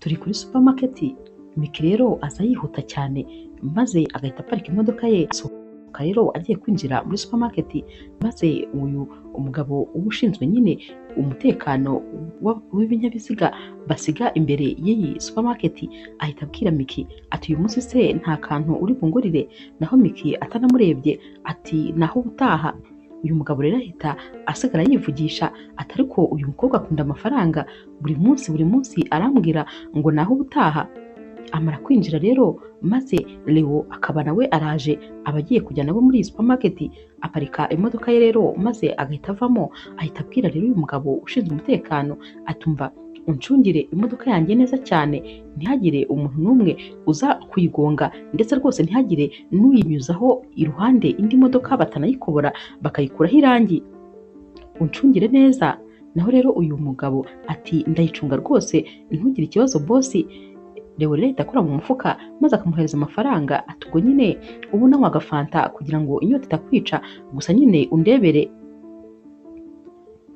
Turi kuri supermarket, Miki rero aza yihuta cyane maze agahita aparika imodoka ye asohoka rero agiye kwinjira muri supermarket, maze uyu umugabo uba ushinzwe nyine umutekano w'ibinyabiziga basiga imbere y'iyi supermarket ahita abwira Miki ati uyu munsi se nta kantu uri bungurire, naho Miki atanamurebye ati naho ubutaha. Uyu mugabo rero ahita asigara yivugisha ati ariko uyu mukobwa akunda amafaranga, buri munsi arambwira ngo naho ubutaha. Amara kwinjira rero maze Leo akaba nawe araje abagiye kujya nabo muri iyi supermarket, aparika imodoka ye rero maze agahita avamo, ahita abwira rero uyu mugabo ushinzwe umutekano atumva uncungire imodoka yanjye neza cyane, ntihagire umuntu n'umwe uza kuyigonga ndetse rwose ntihagire n'uyinyuzaho iruhande indi modoka batanayikobora bakayikuraho irangi, uncungire neza. Naho rero uyu mugabo ati ndayicunga rwose ntugire ikibazo bosi. Leo rero ahita akora mu mufuka maze akamuhereza amafaranga ati ubwo nyine ubu unanywa agafanta kugira ngo inyota itakwica, gusa nyine undebere.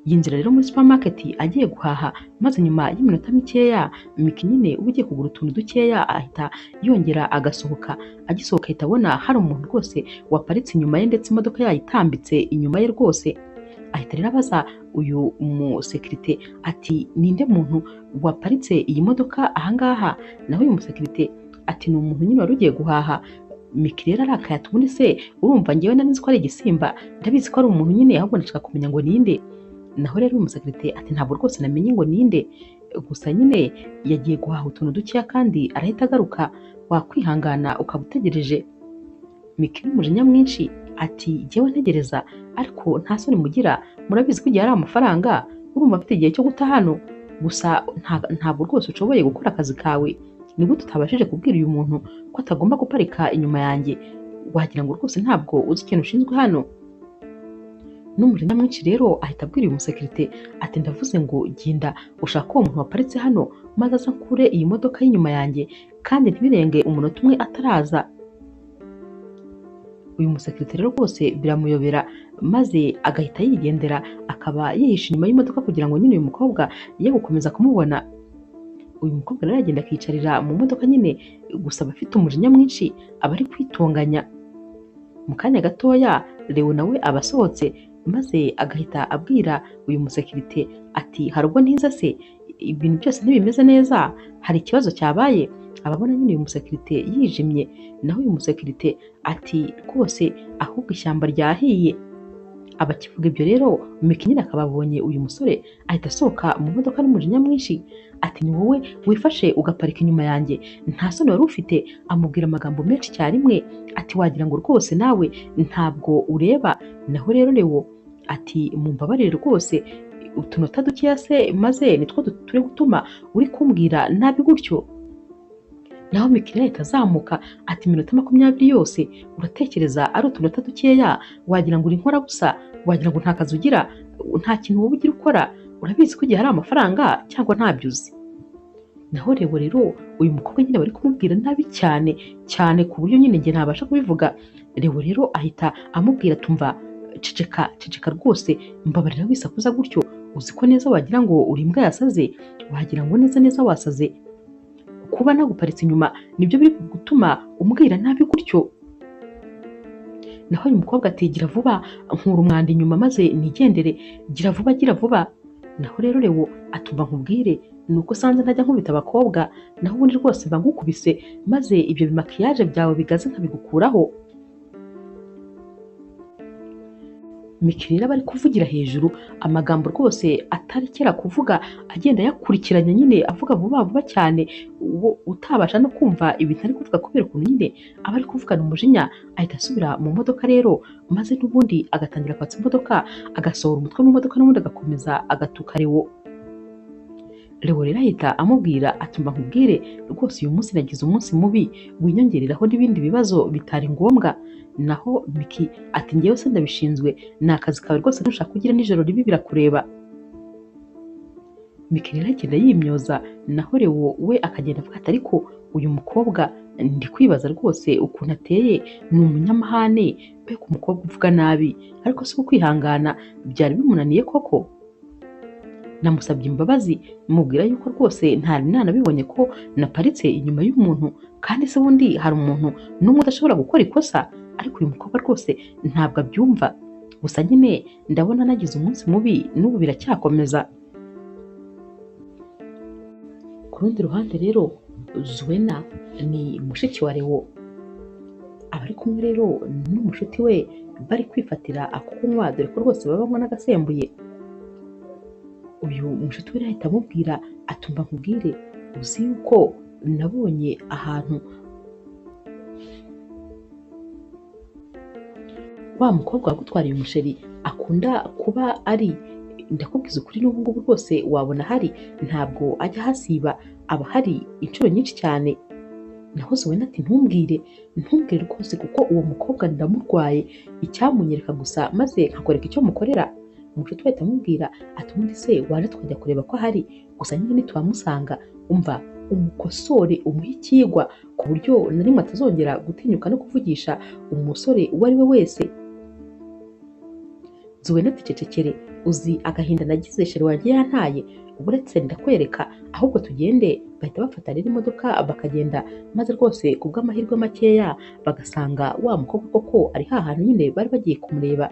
Yinjira rero muri supermarket agiye guhaha, maze nyuma y'iminota mikeya Miki nyine uba ugiye kugura utuntu dukeya ahita yongera agasohoka. Agisohoka ahita abona hari umuntu rwose waparitse inyuma ye ndetse imodoka yayitambitse inyuma ye rwose. Ahita rero abaza uyu musekirite ati ninde muntu waparitse iyi modoka ahangaha? Naho uyu musekirite ati ni umuntu nyine wari ugiye guhaha. Miki rero arakaye ati ubundi se urumva ngewe nari nzi ko ari igisimba, ndabizi ko ari umuntu nyine, ahubwo ndashaka kumenya ngo ninde. Naho rero uyu musekirite ati ntabwo rwose namenye ngo ninde, gusa nyine yagiye guhaha utuntu dukeya kandi arahita agaruka, wakwihangana ukaba utegereje. Miki n'umujinya mwinshi ati jyewe ntegereza, ariko nta soni mugira, murabizi ko igihe ari amafaranga, urumva afite igihe cyo guta hano, gusa ntabwo rwose ushoboye gukora akazi kawe. Ni gute utabashije kubwira uyu muntu ko atagomba guparika inyuma yanjye? Wagira ngo rwose ntabwo uzi ikintu ushinzwe hano. N'umujinya mwinshi rero ahita abwira uyu musekirite ati ndavuze ngo genda ushaka uwo muntu waparitse hano maze aza nkure iyi modoka y'inyuma yanjye, kandi ntibirenge umunota umwe ataraza. Uyu musekirite rero rwose biramuyobera maze agahita yigendera, akaba yihishe inyuma y'imodoka kugira ngo nyine uyu mukobwa ye gukomeza kumubona. Uyu mukobwa rero agenda akicarira mu modoka nyine, gusa aba afite umujinya mwinshi, aba ari kwitonganya. Mu kanya gatoya Leo nawe aba asohotse maze agahita abwira uyu musekirite ati hari ubwo ntiza se, ibintu byose ntibimeze neza, hari ikibazo cyabaye? Ababona nyine uyu musekirite yijimye. Naho uyu musekirite ati rwose ahubwo ishyamba ryahiye. Abakivuga ibyo rero Miki nyine akaba abonye uyu musore ahita asohoka mu modoka n'umujinya mwinshi ati ni wowe wifashe ugaparika inyuma yanjye, nta soni wari ufite? Amubwira amagambo menshi icyarimwe ati wagira ngo rwose nawe ntabwo ureba. Naho rero Leo ati mumbabarire rwose, utunota dukeya se maze nitwo turi gutuma uri kumbwira nabi gutyo? Naho Miki ahita azamuka ati iminota 20 yose uratekereza ari utunota dukeya? Wagira ngo uri nkora gusa, wagira ngo nta kazi ugira, nta kintu wowe ugira ukora, urabizi ko igihe hari amafaranga cyangwa ntabyo uzi? Naho rero uyu mukobwa nyine bari kumubwira nabi cyane cyane ku buryo nyine njye ntabasha kubivuga. Rero ahita amubwira tumva ceceka rwose, mbabarira wisakuza gutyo, uzi ko neza wagira ngo uri imbwa yasaze, wagira ngo neza wasaze. Kuba naguparitse inyuma nibyo biri gutuma umbwira nabi gutyo? Naho uyu mukobwa ati gira vuba nkura umwanda inyuma maze nigendere, gira vuba. Naho rero Leo atumva nkubwire nuko sanze ntajya nkubita abakobwa, naho ubundi rwose mba nkukubise maze ibyo bimakiyaje byawe bigaze nkabigukuraho. Miki rero bari kuvugira hejuru amagambo rwose atarekera kuvuga, agenda yakurikiranya nyine avuga vuba cyane, utabasha no kumva ibintu ari kuvuga kubera ukuntu nyine aba ari kuvugana umujinya. Ahita asubira mu modoka rero maze n'ubundi agatangira kwatsa imodoka, agasohora umutwe mu modoka n'ubundi agakomeza agatuka Leo. Leo rero ahita amubwira ati mba nkubwire rwose uyu munsi nagize umunsi mubi, winyongereraho n'ibindi bibazo bitari ngombwa. Naho Miki ati ngewe se ndabishinzwe, ni akazi kawe rwose, ntushaka kugira nijoro ribi birakureba. Miki rero agenda yimyoza, naho Leo we akagenda avuga ati ariko uyu mukobwa ndi kwibaza rwose ukuntu ateye, ni umunyamahane, mbega umukobwa uvuga nabi, ariko si ukwihangana byari bimunaniye koko. namusabye imbabazi mubwira yuko rwose ntari nanabibonye ko naparitse inyuma y'umuntu, kandi se ubundi hari umuntu n'umwe udashobora gukora ikosa, ariko uyu mukobwa rwose ntabwo abyumva. Gusa nyine ndabona nagize umunsi mubi n'ubu biracyakomeza. Ku rundi ruhande rero Zuena ni mushiki wa Leo, aba ari kumwe rero n'umushuti we bari kwifatira ako kunywa, dore ko rwose baba banywa n'agasembuye. Uyu mushuti we ahita amubwira ati umva nkubwire, uzi yuko nabonye ahantu wa mukobwa wagutwariye umusheri akunda kuba ari, ndakubwiza ukuri n'ubu ngubu rwose wabona hari, ntabwo ajya ahasiba, aba hari inshuro nyinshi cyane. Naho Zuena ati ntumbwire rwose, kuko uwo mukobwa ndamurwaye, icyamunyereka gusa maze nkakwereka icyo mukorera. Umushuti we ahita amubwira ati ubundi se waje tukajya kureba ko ahari, gusa nyine nituhamusanga umva umukosore umuhe ikigwa, ku buryo na rimwe atazongera gutinyuka no kuvugisha umusore uwo ari we wese. Zuena ati cecekere, uzi agahinda nagize sheri wanjye yantaye, uretse ndakwereka, ahubwo tugende. Bahita bafata rero imodoka bakagenda, maze rwose ku bw'amahirwe makeya bagasanga wa mukobwa koko ari hahantu nyine bari bagiye kumureba.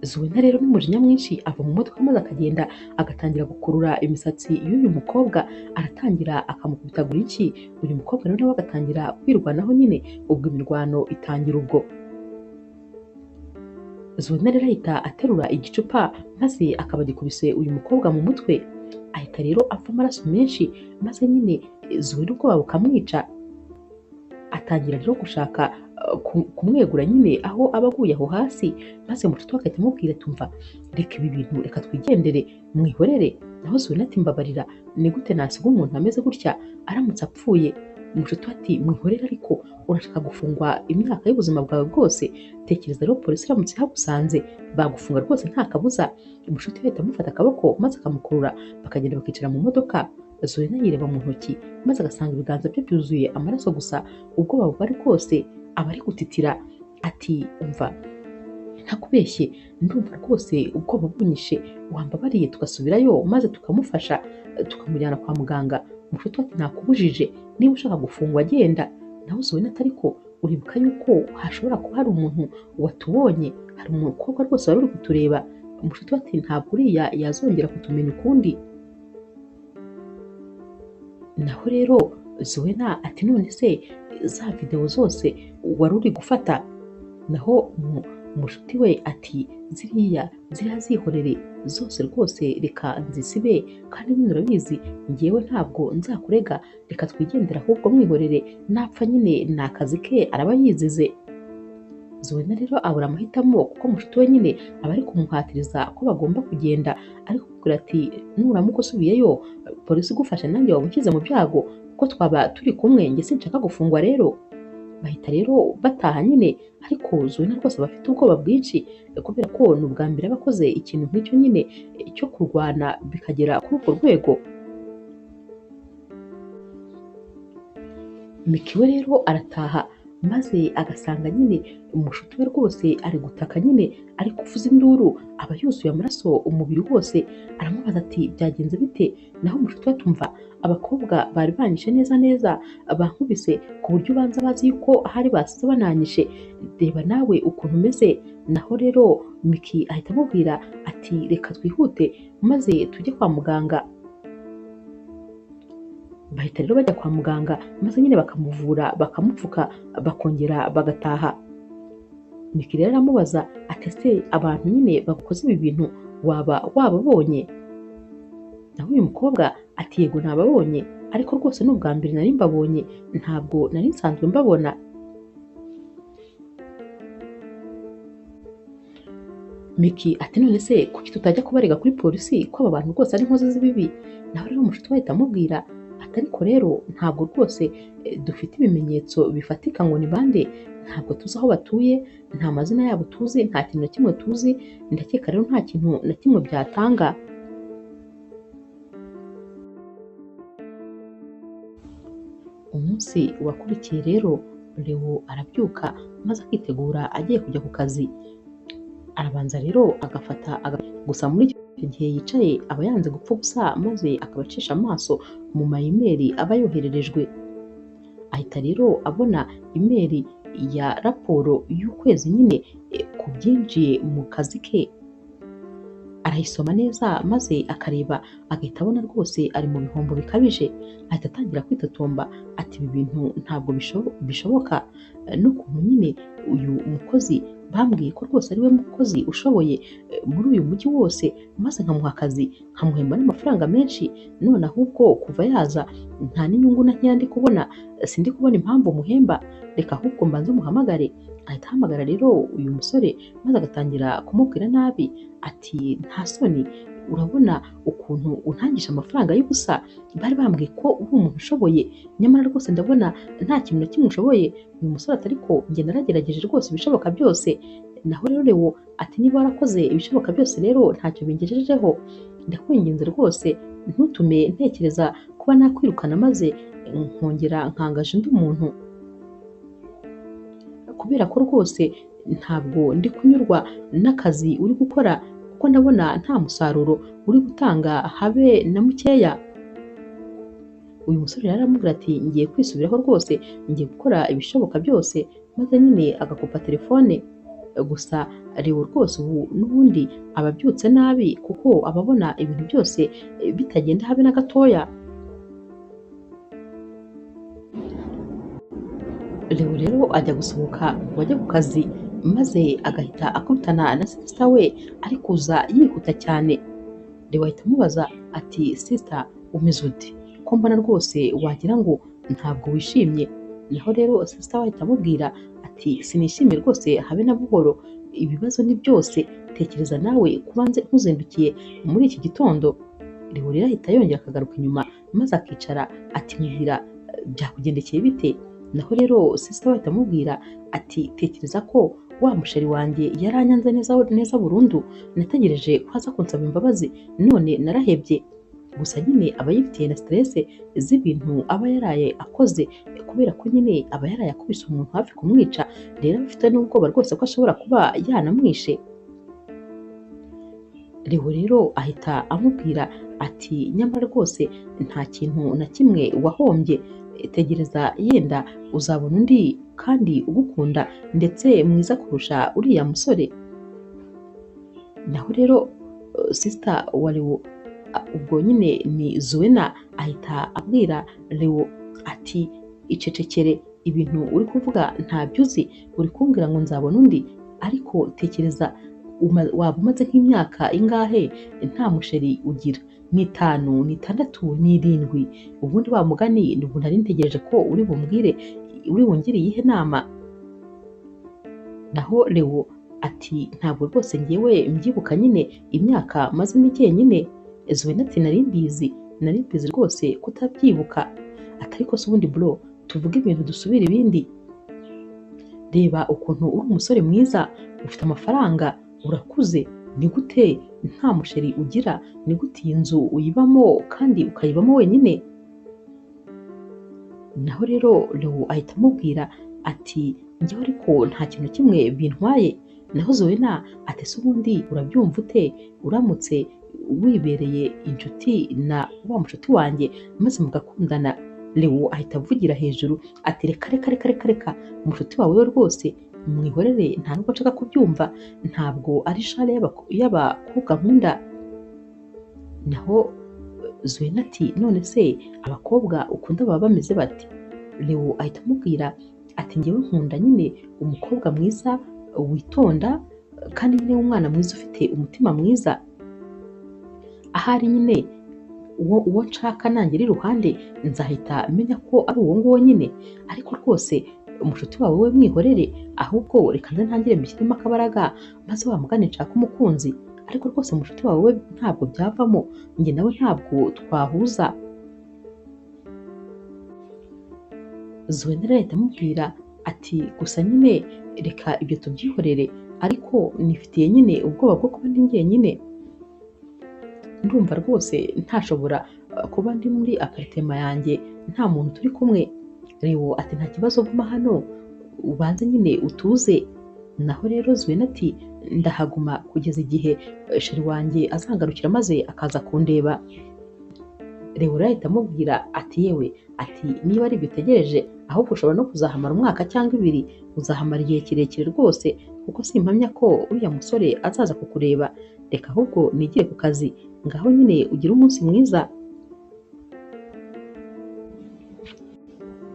Zuena rero n'umujinya mwinshi ava mu modoka maze akagenda agatangira gukurura imisatsi y'uyu mukobwa, aratangira akamukubitagura iki. Uyu mukobwa rero nawe agatangira kwirwanaho nyine, ubwo imirwano itangira ubwo. Zuena rero ahita aterura igicupa maze akaba agikubise uyu mukobwa mu mutwe, ahita rero apfa amaraso menshi, maze nyine Zuena ubwoba bukamwica, atangira rero gushaka kumwegura nyine aho aba aguye aho hasi, maze mucuti we agahita amubwira tumva reka ibi bintu, reka twigendere mwihorere. Naho Zuena ati mbabarira, ni gute nasiga umuntu ameze gutya aramutse apfuye? Umushuti we ati mwihorere, ariko urashaka gufungwa imyaka y'ubuzima bwawe bwose? Tekereza rero polisi iramutse ihagusanze bagufunga rwose nta kabuza. Umushuti we ahita amufata akaboko maze akamukurura, bakagenda bakicara mu modoka. Zuena yireba mu ntoki maze agasanga ibiganza bye byuzuye amaraso gusa, ubwoba bwari bwose aba ari gutitira. Ati umva ntakubeshye, ndumva rwose ubwoba bunyishe, wambabariye tugasubirayo maze tukamufasha tukamujyana kwa muganga. Umushuti we ati nakubujije, niba ushaka gufungwa genda. Naho Zuena ati ariko uribuka yuko hashobora kuba hari umuntu watubonye, hari umukobwa rwose wari uri kutureba. Umushuti we ati ntabwo uriya yazongera kutumenya ukundi. Naho rero Zuena ati none se za videwo zose wari uri gufata? Naho umushuti we ati ziriya zihorere zose rwose, reka nzisibe, kandi nyine urabizi ngewe ntabwo nzakurega, reka twigendera ahubwo mwihorere, napfa nyine ni akazi ke araba yizize. Zuena rero abura amahitamo, kuko umushuti we nyine aba ari kumuhatiriza ko bagomba kugenda, ariko kugira ati nuramuka usubiyeyo polisi igufashe nanjye waba ushyize mu byago, kuko twaba turi kumwe, njye sinshaka gufungwa rero. Bahita rero bataha nyine, ariko Zuena rwose aba afite ubwoba bwinshi, kubera ko ni ubwa mbere aba akoze ikintu nk'icyo nyine cyo kurwana bikagera kuri urwo rwego. Miki we rero arataha maze agasanga nyine umushuti we rwose ari gutaka nyine, ari kuvuza induru, aba yuzuye amaraso umubiri wose. Aramubaza ati byagenze bite? Naho umushuti we atumva abakobwa bari banyishe neza bankubise ku buryo ubanza bazi yuko ahari basize bananyishe, reba nawe ukuntu umeze. Naho rero Miki ahita amubwira ati reka twihute maze tujye kwa muganga. Bahita rero bajya kwa muganga maze nyine bakamuvura, bakamupfuka, bakongera bagataha. Miki rero aramubaza ati ese abantu nyine bagukoze ibi bintu waba wababonye? Naho uyu mukobwa ati yego nababonye, ariko rwose ni ubwa mbere nari mbabonye, ntabwo nari nsanzwe mbabona. Miki ati none se kuki tutajya kubarega kuri polisi ko aba bantu rwose ari inkozi z'ibibi? Naho rero umushuti we ahita amubwira ati ariko rero ntabwo rwose dufite ibimenyetso bifatika ngo ni bande, ntabwo tuzi aho batuye, nta mazina yabo tuzi, nta kintu na kimwe tuzi, ndakeka rero nta kintu na kimwe byatanga. Umunsi wakurikiye rero Leo arabyuka maze akitegura agiye kujya ku kazi. Arabanza rero agafata gusa muri Igihe yicaye aba yanze gupfa ubusa maze akaba acisha amaso mu mayimeri aba yohererejwe, ahita rero abona imeri ya raporo y'ukwezi nyine ku byinjiye mu kazi ke, arayisoma neza maze akareba agahita abona rwose ari mu bihombo bikabije, ahita atangira kwitotomba ati ibi bintu ntabwo bishoboka, n'ukuntu nyine uyu mukozi bambwiye ko rwose ari we mukozi ushoboye muri uyu mujyi wose, maze nkamuha akazi nkamuhemba n'amafaranga menshi, none ahubwo kuva yaza nta n'inyungu na nkeya ndi kubona, sindi kubona impamvu muhemba, reka ahubwo mbanze umuhamagare. Ahita ahamagara rero uyu musore maze agatangira kumubwira nabi ati nta soni, urabona ukuntu untangisha amafaranga y'ubusa, bari bambwiye ko uri umuntu ushoboye, nyamara rwose ndabona nta kintu na kimwe ushoboye. Uyu musore ati ariko njye naragerageje rwose ibishoboka byose. Naho rero Leo ati niba warakoze ibishoboka byose rero ntacyo bingejejeho, ndakwinginze rwose ntutume ntekereza kuba nakwirukana maze nkongera nkangaje undi muntu, kubera ko rwose ntabwo ndi kunyurwa n'akazi uri gukora, kuko ndabona nta musaruro uri gutanga habe na mukeya. Uyu musore rero aramubwira ati ngiye kwisubiraho rwose, ngiye gukora ibishoboka byose, maze nyine agakupa telefone. Gusa Leo rwose ubu n'ubundi aba abyutse nabi kuko aba abona ibintu byose bitagenda habe na gatoya. Leo rero ajya gusohoka ngo ajye ku kazi, maze agahita akubitana na sister we ari kuza yihuta cyane. Leo ahita amubaza ati sister umeze ute, ko mbona rwose wagira ngo ntabwo wishimye. Naho rero sister we ahita amubwira ati sinishimye rwose habe na buhoro, ibibazo ni byose, tekereza nawe kuba nkuzindukiye muri iki gitondo. Leo rero ahita yongera akagaruka inyuma maze akicara ati mbwira byakugendekeye bite. Naho rero sister we ahita amubwira ati tekereza ko wa musheri wanjye yaranyanze neza burundu, nategereje ko aza kunsaba imbabazi none narahebye. Gusa nyine aba yifitiye na stress z'ibintu aba yaraye akoze, kubera ko nyine aba yaraye akubise umuntu hafi kumwica, rero afite n'ubwoba rwose ko ashobora kuba yanamwishe. Leo rero ahita amubwira ati nyamara rwose nta kintu na kimwe wahombye, tegereza yenda uzabona undi kandi ugukunda ndetse mwiza kurusha uriya musore. Naho rero sister wa Leo ubwo nyine ni Zuena ahita abwira Leo ati icecekere, ibintu uri kuvuga ntabyo uzi, uri kumbwira ngo nzabona undi, ariko tekereza waba umaze nk'imyaka ingahe nta musheri ugira, ni 5, ni 6, ni 7, ubundi wa mugani ubu nari ntegereje ko uri bungire iyihe nama. Naho Leo ati ntabwo rwose ngewe mbyibuka nyine imyaka maze ni jyenyine. Zuena ati nari mbizi rwose kutabyibuka. Ati ariko se ubundi bro, tuvuge ibintu dusubira ibindi, reba ukuntu uri umusore mwiza, ufite amafaranga, urakuze, ni gute nta musheri ugira, ni gute iyi nzu uyibamo kandi ukayibamo wenyine? Naho rero Leo ahita amubwira ati njyewe ariko nta kintu kimwe bintwaye. Naho Zuena ati se ubundi urabyumva ute uramutse wibereye inshuti na wa mushuti wanjye maze mugakundana? Leo ahita avugira hejuru ati reka umushuti wawe we rwose mwihorere, nta nubwo nshaka kubyumva, ntabwo ari shale y'abakobwa nkunda. Naho Zuena ati none se abakobwa ukunda baba bameze bate? Leo ahita amubwira ati njyewe nkunda nyine umukobwa mwiza witonda kandi nyine w'umwana mwiza ufite umutima mwiza. Ahari nyine uwo nshaka nangera iruhande nzahita menya ko ari uwo nguwo nyine, ariko rwose umushuti wawe we mwihorere, ahubwo reka nze ntangire mbishyiremo akabaraga maze wa mugani nshaka umukunzi, ariko rwose umushuti wawe we ntabwo byavamo, njye nawe ntabwo twahuza. Zuena rero ahita amubwira ati gusa nyine reka ibyo tubyihorere, ariko nifitiye nyine ubwoba bwo kuba ndi njyenyine, ndumva rwose ntashobora kuba ndi muri aparitema yanjye nta muntu turi kumwe. Leo ati nta kibazo, guma hano ubanze nyine utuze. naho rero Zuena ati ndahaguma kugeza igihe sheri wanjye azangarukira maze akaza kundeba. Leo rero ahita amubwira ati yewe ati niba ari ibyo utegereje ahubwo ushobora no kuzahamara umwaka cyangwa ibiri, uzahamara igihe kirekire rwose kuko simpamya ko uriya musore azaza kukureba, reka ahubwo nigire ku kazi, ngaho nyine ugire umunsi mwiza.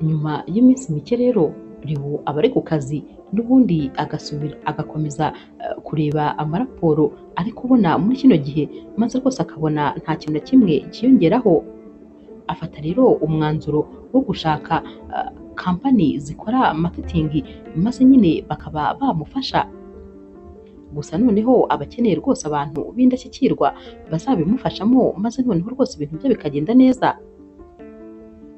Nyuma y'iminsi mike rero Leo aba ari ku kazi n'ubundi agakomeza kureba amaraporo ari kubona muri kino gihe, maze rwose akabona nta kintu na kimwe kiyongeraho. Afata rero umwanzuro wo gushaka kampani zikora marketing maze nyine bakaba bamufasha. Gusa noneho aba akeneye rwose abantu b'indashyikirwa bazabimufashamo, maze noneho rwose ibintu bye bikagenda neza.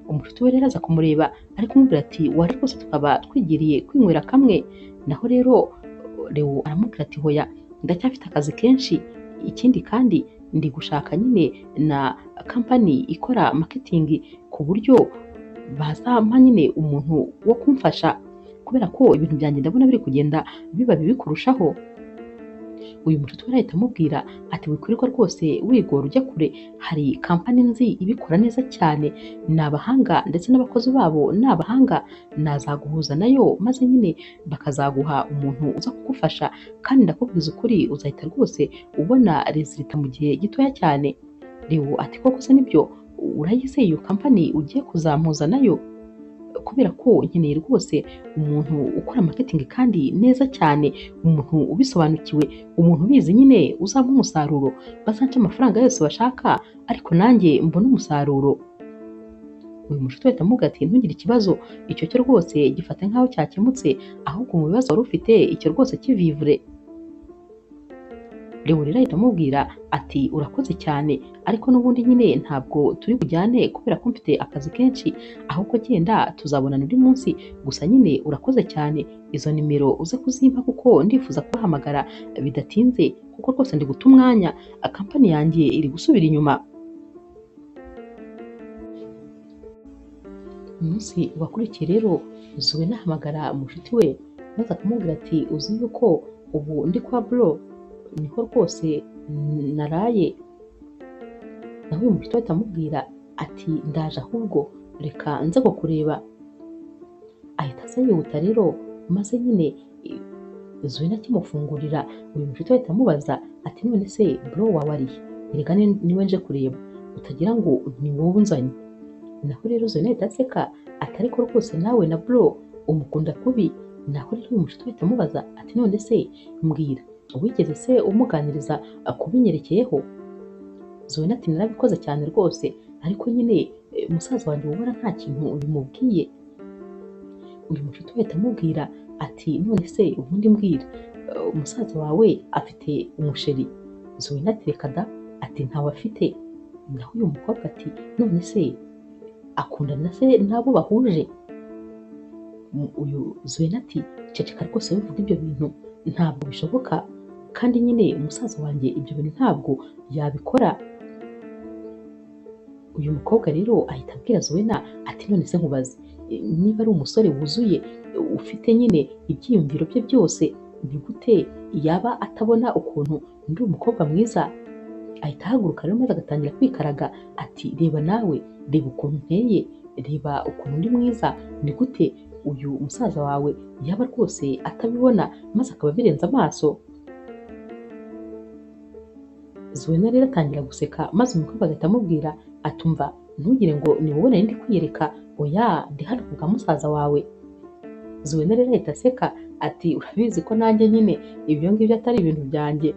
Umushuti we rero aza kumureba ari kumubwira ati wari rwose tukaba twigiriye kwinywera kamwe, naho rero Leo aramubwira ati hoya ndacyafite akazi kenshi, ikindi kandi ndi gushaka nyine na kampani ikora marketing ku buryo bazampa nyine umuntu wo kumfasha kubera ko ibintu byanjye ndabona biri kugenda biba bibi kurushaho. Uyu mushuti we arahita amubwira ati wikwirirwa rwose wigora ujya kure, hari kampani nzi ibikora neza cyane, ni abahanga ndetse n'abakozi babo ni abahanga, nazaguhuza nayo maze nyine bakazaguha umuntu uza kugufasha, kandi ndakubwiza ukuri uzahita rwose ubona resulta mu gihe gitoya cyane. Leo ati koko se nibyo urayizeye iyo kampani ugiye kuzampuza nayo? Kubera ko nkeneye rwose umuntu ukora marketing kandi neza cyane, umuntu ubisobanukiwe, umuntu ubizi nyine uzampa umusaruro, bazanca amafaranga yose bashaka ariko nanjye mbona umusaruro. Uyu mushuti we amubwira ati ntugire ikibazo, icyo cyo rwose gifata nk'aho cyakemutse, ahubwo mu bibazo wari ufite icyo rwose kivivure. Leo rero ahita amubwira ati urakoze cyane ariko n'ubundi nyine ntabwo turi bujyane kubera ko mfite akazi kenshi, ahubwo genda tuzabonana undi munsi, gusa nyine urakoze cyane, izo nimero uze kuzimpa kuko ndifuza kubahamagara bidatinze kuko rwose ndi guta umwanya, kampani yanjye iri gusubira inyuma. Umunsi wakurikiye rero Zuena ahamagara umushuti we maze akamubwira ati uzi yuko ubu ndi kwa bro, niho rwose naraye. Naho uyu mushuti we atamubwira ati ndaje ahubwo reka nze kukureba. Ahita aza yihuta rero maze nyine Zuena akimufungurira uyu mushuti we amubaza ati none se bro wawe arihe? Erega niwe nje kureba, utagira ngo ni wowe unzanye. Naho rero Zuena ahita aseka ati ariko rwose nawe na bro umukunda kubi. Naho rero uyu mushuti we amubaza ati none se mbwira wigeze se umuganiriza kubinyerekeyeho? Zuena ati narabikoze cyane rwose ariko nyine musaza wanjye ubona nta kintu bimubwiye. Uyu mushuti we amubwira ati none se ubundi mbwira umusaza wawe afite umusheri? Zuena ati reka da, ati ntawe afite. Naho uyu mukobwa ati none se akundana se n'abo bahuje? Uyu Zuena ati ceceka rwose wivuga ibyo bintu, ntabwo bishoboka, kandi nyine umusaza wanjye ibyo bintu ntabwo yabikora. Uyu mukobwa rero ahita abwira Zuena ati none se nkubaze, niba ari umusore wuzuye ufite nyine ibyiyumviro bye byose, ni gute yaba atabona ukuntu ndi umukobwa mwiza? Ahita ahaguruka rero maze agatangira kwikaraga ati reba nawe, reba ukuntu nteye, reba ukuntu ndi mwiza, ni gute uyu musaza wawe yaba rwose atabibona maze akaba abirenza amaso? Zuena rero atangira guseka maze umukobwa agahita amubwira atumva ntugire ngo ni wowe nari ndi kwiyereka, oya ndi hano kubwa musaza wawe. Zuena rero ahita aseka ati urabizi ko nanjye nyine ibyo ngibyo atari ibintu byanjye.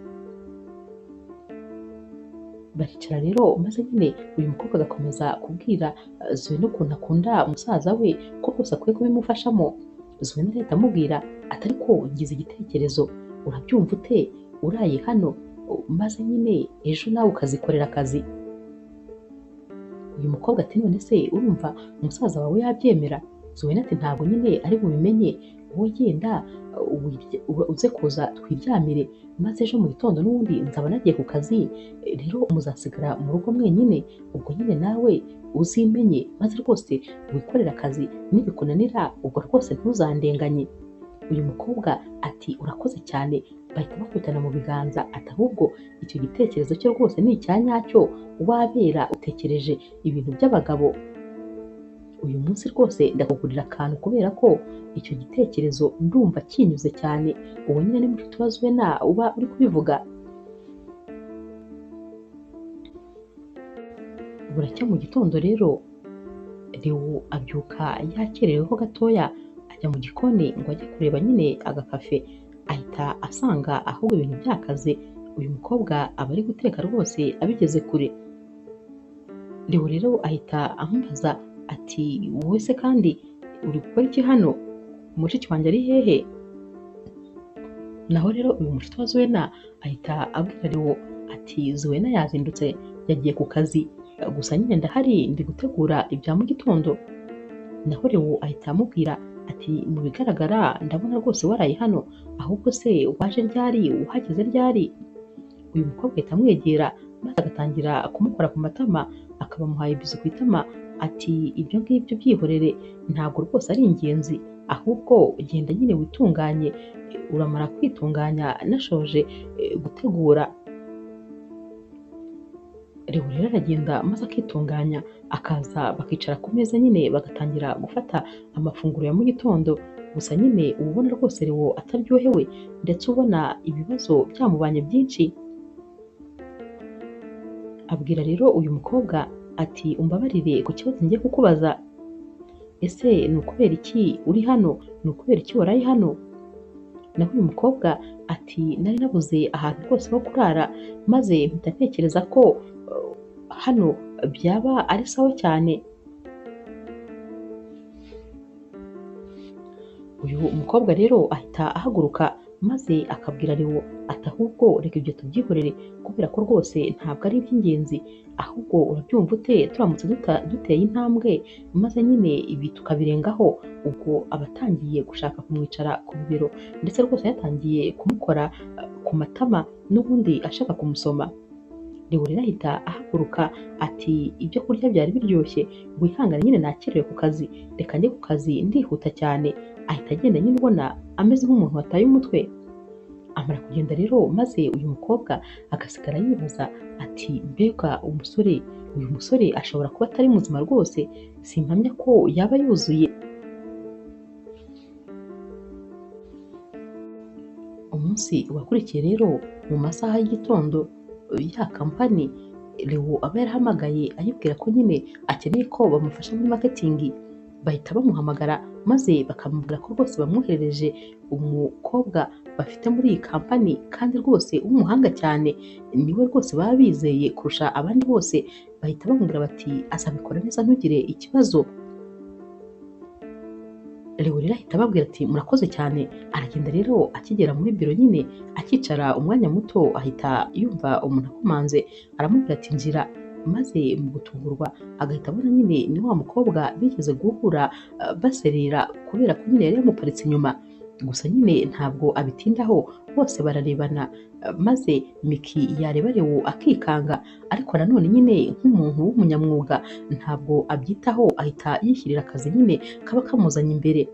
Baricara rero maze nyine uyu mukobwa agakomeza kubwira Zuena ukuntu akunda umusaza we ko rwose akwiye kubimufashamo. Zuena rero ahita amubwira ati ariko ngize igitekerezo, urabyumva ute uraye hano maze nyine ejo nawe ukazikorera akazi? Uyu mukobwa ati none se urumva umusaza wawe yabyemera? Zuena ati ntabwo nyine ari bubimenye, wowe genda uze kuza twiryamire, maze ejo mu gitondo n'ubundi nzaba nagiye ku kazi, rero muzasigara mu rugo mwenyine, ubwo nyine nawe uzimenye maze rwose wikorera akazi, nibikunanira ubwo rwose ntuzandenganye. uyu mukobwa ati urakoze cyane, bahita bakubitana mu biganza ati ahubwo icyo gitekerezo cyo rwose ni icya nyacyo, wabera utekereje ibintu by'abagabo, uyu munsi rwose ndakugurira akantu kubera ko icyo gitekerezo ndumva kinyuze cyane, uwo nyine ni mushiki wa Zuena uba uri kubivuga. Buracya mu gitondo rero Leo abyuka yakerereweho gatoya, ajya mu gikoni ngo ajye kureba nyine agakafe, ahita asanga ahubwo ibintu byakaze, uyu mukobwa aba ari guteka rwose abigeze kure. Leo rero ahita amubaza ati wowe se kandi uri gukora iki hano, mushiki wanjye ari hehe? Naho rero uyu mushiki wa Zuena ahita abwira Leo ati Zuena yazindutse yagiye ku kazi, gusa nyine ndahari ndi gutegura ibya mu gitondo. Naho Leo ahita amubwira ati mu bigaragara ndabona rwose waraye hano, ahubwo se waje ryari, uhageze ryari? Uyu mukobwa ahita amwegera maze agatangira kumukora ku matama, akaba amuhaye bizu ku itama ati ibyo ngibyo byihorere, ntabwo rwose ari ingenzi, ahubwo genda nyine witunganye, uramara kwitunganya nashoje gutegura. Leo rero aragenda maze akitunganya, akaza bakicara ku meza nyine bagatangira gufata amafunguro ya mu gitondo, gusa nyine uba ubona rwose Leo ataryohewe ndetse ubona ibibazo byamubanye byinshi. Abwira rero uyu mukobwa ati umbabarire ku kibazo ngiye kukubaza, ese ni ukubera iki uri hano, ni ukubera iki waraye hano? Naho uyu mukobwa ati nari nabuze ahantu rwose ho kurara, maze mpita ntekereza ko hano byaba ari sawa cyane. Uyu mukobwa rero ahita ahaguruka maze akabwira Leo ati ahubwo reka ibyo tubyihorere kubera ko rwose ntabwo ari iby'ingenzi, ahubwo urabyumva ute turamutse duteye intambwe maze nyine ibi tukabirengaho? Ubwo aba atangiye gushaka kumwicara ku bibero ndetse rwose yatangiye kumukora ku matama n'ubundi ashaka kumusoma. Leo rero ahita ahaguruka ati ibyo kurya byari biryoshye, wihangane nyine nakerewe ku kazi, reka njye ku kazi ndihuta cyane. Ahita agenda nyine ubona ameze nk'umuntu wataye umutwe. Amara kugenda rero maze uyu mukobwa agasigara yibaza ati mbega uyu musore ashobora kuba atari muzima rwose, simpamya ko yaba yuzuye. Umunsi wakurikiye rero mu masaha y'igitondo, ya kampani Leo aba yarahamagaye ayibwira ko nyine akeneye ko bamufasha muri marketing, bahita bamuhamagara maze bakamubwira ko rwose bamwoherereje umukobwa bafite muri iyi kampani kandi rwose w'umuhanga cyane, niwe rwose baba bizeye kurusha abandi bose. Bahita bamubwira bati azabikora neza ntugire ikibazo. Leo rero ahita ababwira ati murakoze cyane, aragenda rero akigera muri biro nyine akicara umwanya muto ahita yumva umuntu akomanze, aramubwira ati njira, maze mu gutungurwa agahita abona nyine ni wa mukobwa bigeze guhura baserera kubera ko nyine yari yamuparitse inyuma, gusa nyine ntabwo abitindaho, bose bararebana maze Miki yareba Leo akikanga, ariko nanone nyine nk'umuntu w'umunyamwuga ntabwo abyitaho, ahita yishyirira akazi nyine kaba kamuzanye imbere.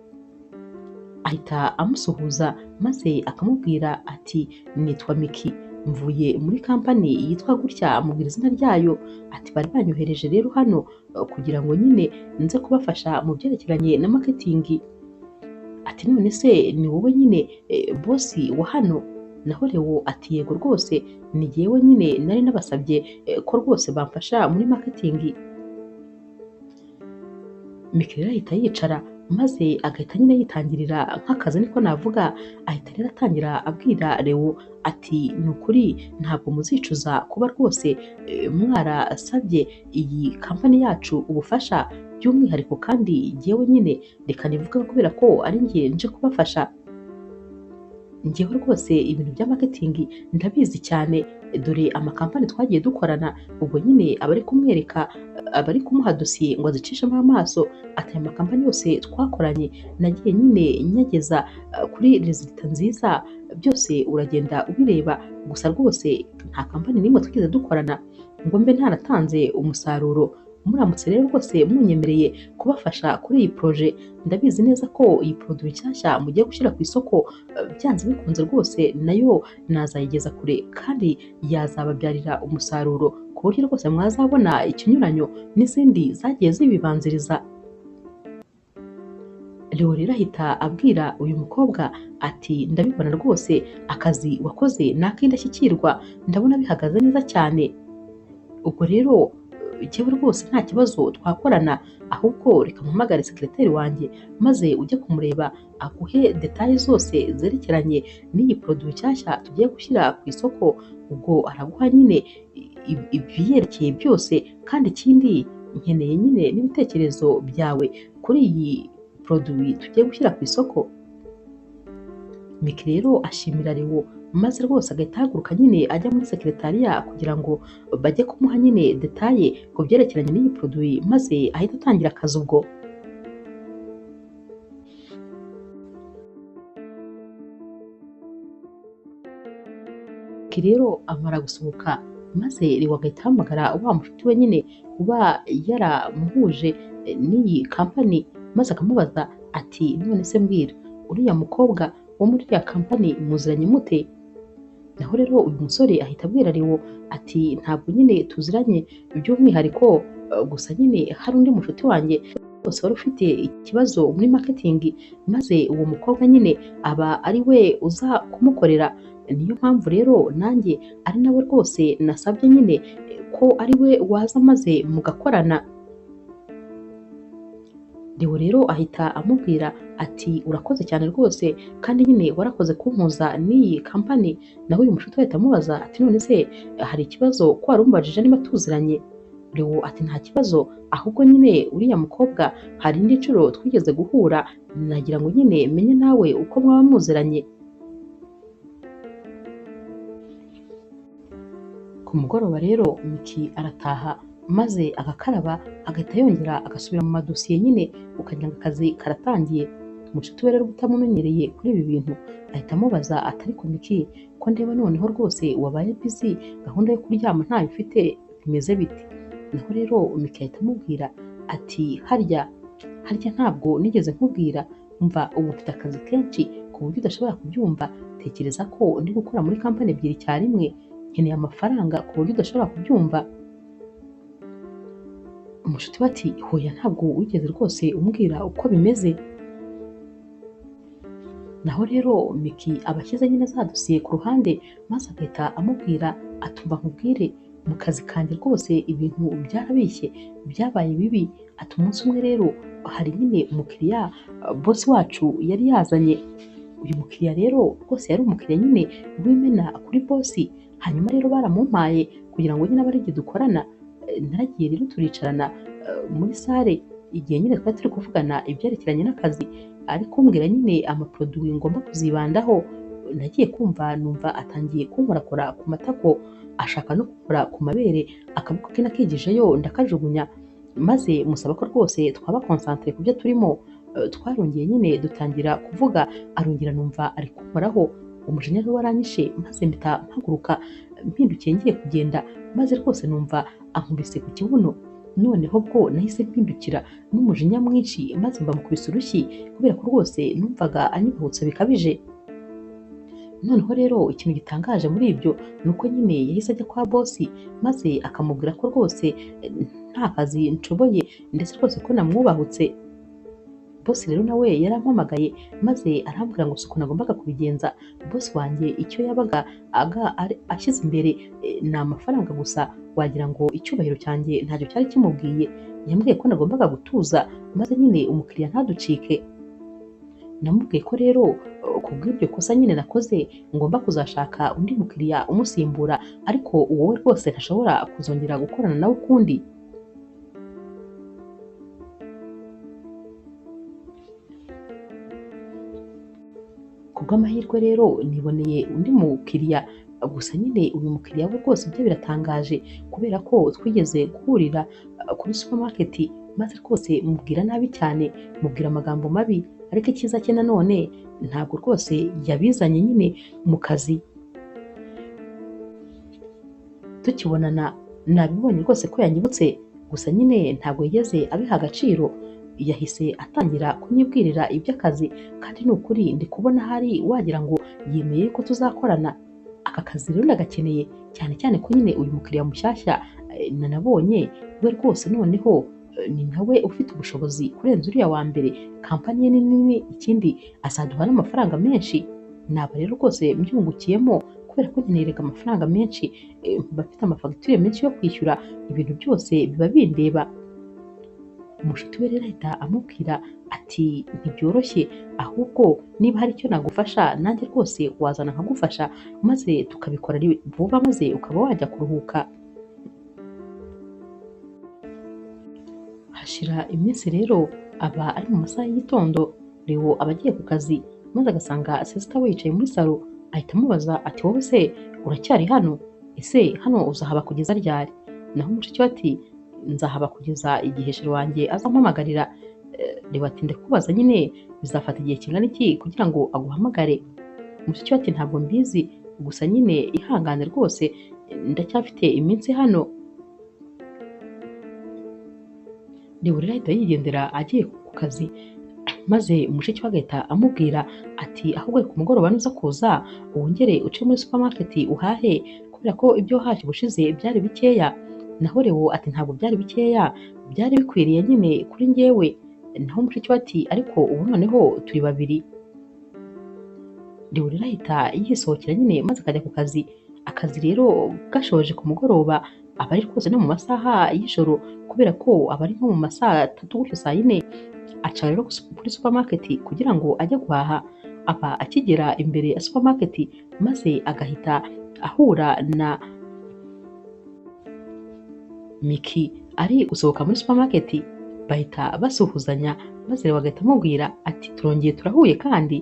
Ahita amusuhuza maze akamubwira ati nitwa Miki, mvuye muri kampani yitwa gutya, amubwira izina ryayo, ati bari banyohereje rero hano kugira ngo nyine nze kubafasha mu byerekeranye na marketing. Ati none se ni wowe nyine bosi wa hano? Naho Leo ati yego rwose ni jyewe nyine nari nabasabye ko rwose bamfasha muri marketing. Miki rero ahita yicara maze agahita nyine yitangirira nk'akazi niko navuga, ahita rero atangira abwira Leo ati ni ukuri ntabwo muzicuza kuba rwose mwarasabye iyi kampani yacu ubufasha, by'umwihariko kandi jyewe nyine reka nivuga kubera ko ari njye nje kubafasha. Njyewe rwose ibintu bya marketing ndabizi cyane, dore amakampani twagiye dukorana, ubwo nyine abari kumwereka abari kumuha dosiye ngo azicishemo amaso, ati aya makampani yose twakoranye nagiye nyine nyageza kuri resulta nziza, byose uragenda ubireba, gusa rwose nta kampani n'imwe twigeze dukorana ngo mbe ntaratanze umusaruro muramutse rero rwose munyemereye kubafasha kuri iyi proje, ndabizi neza ko iyi produit nshyashya mugiye gushyira ku isoko byanze bikunze rwose nayo nazayigeza kure kandi yazababyarira umusaruro ku buryo rwose mwazabona ikinyuranyo n'izindi zagiye zibibanziriza. Leo rero ahita abwira uyu mukobwa ati ndabibona rwose akazi wakoze ni ak'indashyikirwa, ndabona bihagaze neza cyane. Ubwo rero jyewe rwose nta kibazo twakorana, ahubwo reka mpamagare sekreteri wanjye maze ujye kumureba aguhe detaye zose zerekeranye n'iyi produit nshyashya tugiye gushyira ku isoko, ubwo araguha nyine ibiyerekeye byose, kandi ikindi nkeneye nyine n'ibitekerezo byawe kuri iyi produit tugiye gushyira ku isoko. Miki rero ashimira Leo maze rwose agahita ahaguruka nyine ajya muri sekretariya kugira ngo bajye kumuha nyine detaye ku byerekeranye n'iyi produit, maze ahita atangira akazi ubwo. Miki rero amara gusohoka maze Leo agahita ahamagara wa mushuti we nyine uba yaramuhuje n'iyi kampani, maze akamubaza ati none se mbwira, uriya mukobwa wo muri iriya kampani muziranye mute? Naho rero uyu musore ahita abwira Leo ati ntabwo nyine tuziranye by'umwihariko, gusa nyine hari undi mushuti wanjye rwose wari ufite ikibazo muri marketing, maze uwo mukobwa nyine aba ari we uza kumukorera, niyo mpamvu rero nanjye ari nawe rwose nasabye nyine ko ari we waza maze mugakorana. Leo rero ahita amubwira ati urakoze cyane rwose kandi nyine warakoze kumpuza n'iyi kampani. Naho uyu mushuti ahita amubaza ati none se hari ikibazo ko wari umubajije niba tuziranye? Leo ati nta kibazo, ahubwo nyine uriya mukobwa hari indi nshuro twigeze guhura, nagira ngo nyine menye nawe uko mwaba muziranye. Ku mugoroba rero Miki arataha maze agakaraba agahita yongera agasubira mu madosiye nyine, ukagira ngo akazi karatangiye. Umushuti we rero utamumenyereye kuri ibi bintu ahita amubaza ati ariko Miki, ko ndeba noneho rwose wabaye busy, gahunda yo kuryama ntayo ufite, bimeze bite? Naho rero Miki ahita amubwira ati harya ntabwo nigeze nkubwira, umva ubu mfite akazi kenshi ku buryo udashobora kubyumva, tekereza ko ndi gukora muri kampani ebyiri icyarimwe, nkeneye amafaranga ku buryo udashobora kubyumva. Umushuti we ati hoya ntabwo wigeze rwose umbwira uko bimeze. Naho rero Miki aba ashyize nyine za dosiye ku ruhande maze agahita amubwira atumva nkubwire, mu kazi kanjye rwose ibintu byarabishye byabaye bibi. Ati umunsi umwe rero hari nyine umukiriya bosi wacu yari yazanye. Uyu mukiriya rero rwose yari umukiriya nyine w'imena kuri bosi, hanyuma rero baramumpaye kugira ngo nyine abe ari igihe dukorana. Naragiye rero turicarana muri sale igihe nyine twari turi kuvugana ibyerekeranye n'akazi, ari kumbwira nyine amaproduwi ngomba kuzibandaho. Nagiye kumva numva atangiye kunkorakora ku matako, ashaka no gukora ku mabere, akaboko ke nakigijeyo ndakajugunya, maze musaba ko rwose twaba concentre ku byo turimo. Twarongeye nyine dutangira kuvuga, arongera numva ari kunkoraho, umujinya rero waranyishe maze mpita mpaguruka mpindukiye ngiye kugenda, maze rwose numva ankubise ku kibuno. Noneho bwo nahise mpindukira n'umujinya mwinshi maze mbamukubise urushyi kubera ko rwose numvaga anyibutsa bikabije. Noneho rero ikintu gitangaje muri ibyo ni uko nyine yahise ajya kwa bosi maze akamubwira ko rwose nta kazi nshoboye ndetse rwose ko namwubahutse. Bosi rero nawe yarampamagaye maze arambwira ngo uko nagombaga kubigenza. Bosi wanjye icyo yabaga ashyize imbere ni amafaranga gusa, wagira ngo icyubahiro cyanjye ntacyo cyari kimubwiye. Yambwiye ko nagombaga gutuza maze nyine umukiriya ntaducike. Namubwiye ko rero kubw'iryo kosa nyine nakoze ngomba kuzashaka undi mukiriya umusimbura, ariko wowe rwose ntashobora kuzongera gukorana nawe ukundi. Kubw'amahirwe rero niboneye undi mukiriya, gusa nyine uyu mukiriya we rwose ibyo biratangaje kubera ko twigeze guhurira kuri supermarket maze rwose mubwira nabi cyane, mubwira amagambo mabi, ariko icyiza cye nanone ntabwo rwose yabizanye nyine mu kazi. Tukibonana nabibonye rwose ko yanyibutse gusa nyine ntabwo yigeze abiha agaciro, yahise atangira kunyibwirira iby'akazi kandi ni ukuri ndi kubona hari wagira ngo yemeye ko tuzakorana. Aka kazi rero ndagakeneye cyane cyane ko nyine uyu mukiriya mushyashya nanabonye we rwose noneho ni nawe ufite ubushobozi kurenza uriya wa mbere, kampani ye ni nini, ikindi azaduha n'amafaranga menshi. Naba rero rwose mbyungukiyemo kubera ko nkenera amafaranga menshi, bafite amafagitire menshi yo kwishyura, ibintu byose biba bindeba. Umushuti we rero ahita amubwira ati ntibyoroshye, ahubwo niba hari icyo nagufasha nanjye rwose wazana nkagufasha maze tukabikora vuba maze ukaba wajya kuruhuka. Hashira iminsi rero aba ari mu masaha y'igitondo, Leo aba agiye ku kazi maze agasanga Sesita we yicaye muri salo, ahita amubaza ati wowe se uracyari hano? Ese hano uzahaba kugeza ryari? Naho mushiki we ati nzahaba kugeza igihe sheri wanjye azampamagarira. Leo ati ndakubaza nyine bizafata igihe kingana iki kugira ngo aguhamagare? Mushiki we ati ntabwo mbizi, gusa nyine ihangane rwose ndacyafite iminsi hano. Leo rero ahita yigendera agiye ku kazi, maze mushiki we agahita amubwira ati ahubwo ku mugoroba nuza kuza wongere uce muri supermarket uhahe kubera ko ibyo wahashye ubushize byari bikeya. Naho Leo ati ntabwo byari bikeya, byari bikwiriye nyine kuri njyewe. Naho mushiki we ati ariko ubu noneho turi babiri. Leo rero ahita yisohokera nyine maze akajya ku kazi. Akazi rero gashoje ku mugoroba aba ari rwose no mu masaha y'ijoro kubera ko aba ari nko mu masaha 3 gutyo saa 4. Aca rero kuri supermarket kugira ngo ajye guhaha. Aba akigera imbere ya supermarket maze agahita ahura na Miki ari gusohoka muri supermarket, bahita basuhuzanya maze Leo agahita amubwira ati turongeye turahuye kandi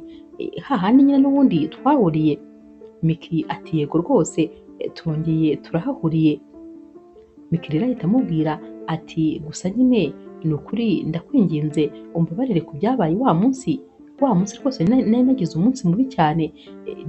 hahandi nyine n'ubundi twahuriye. Miki ati yego rwose turongeye turahahuriye. Miki rero ahita amubwira ati gusa nyine ni ukuri ndakwinginze umbabarire ku byabaye wa munsi rwose nari nagize umunsi mubi cyane,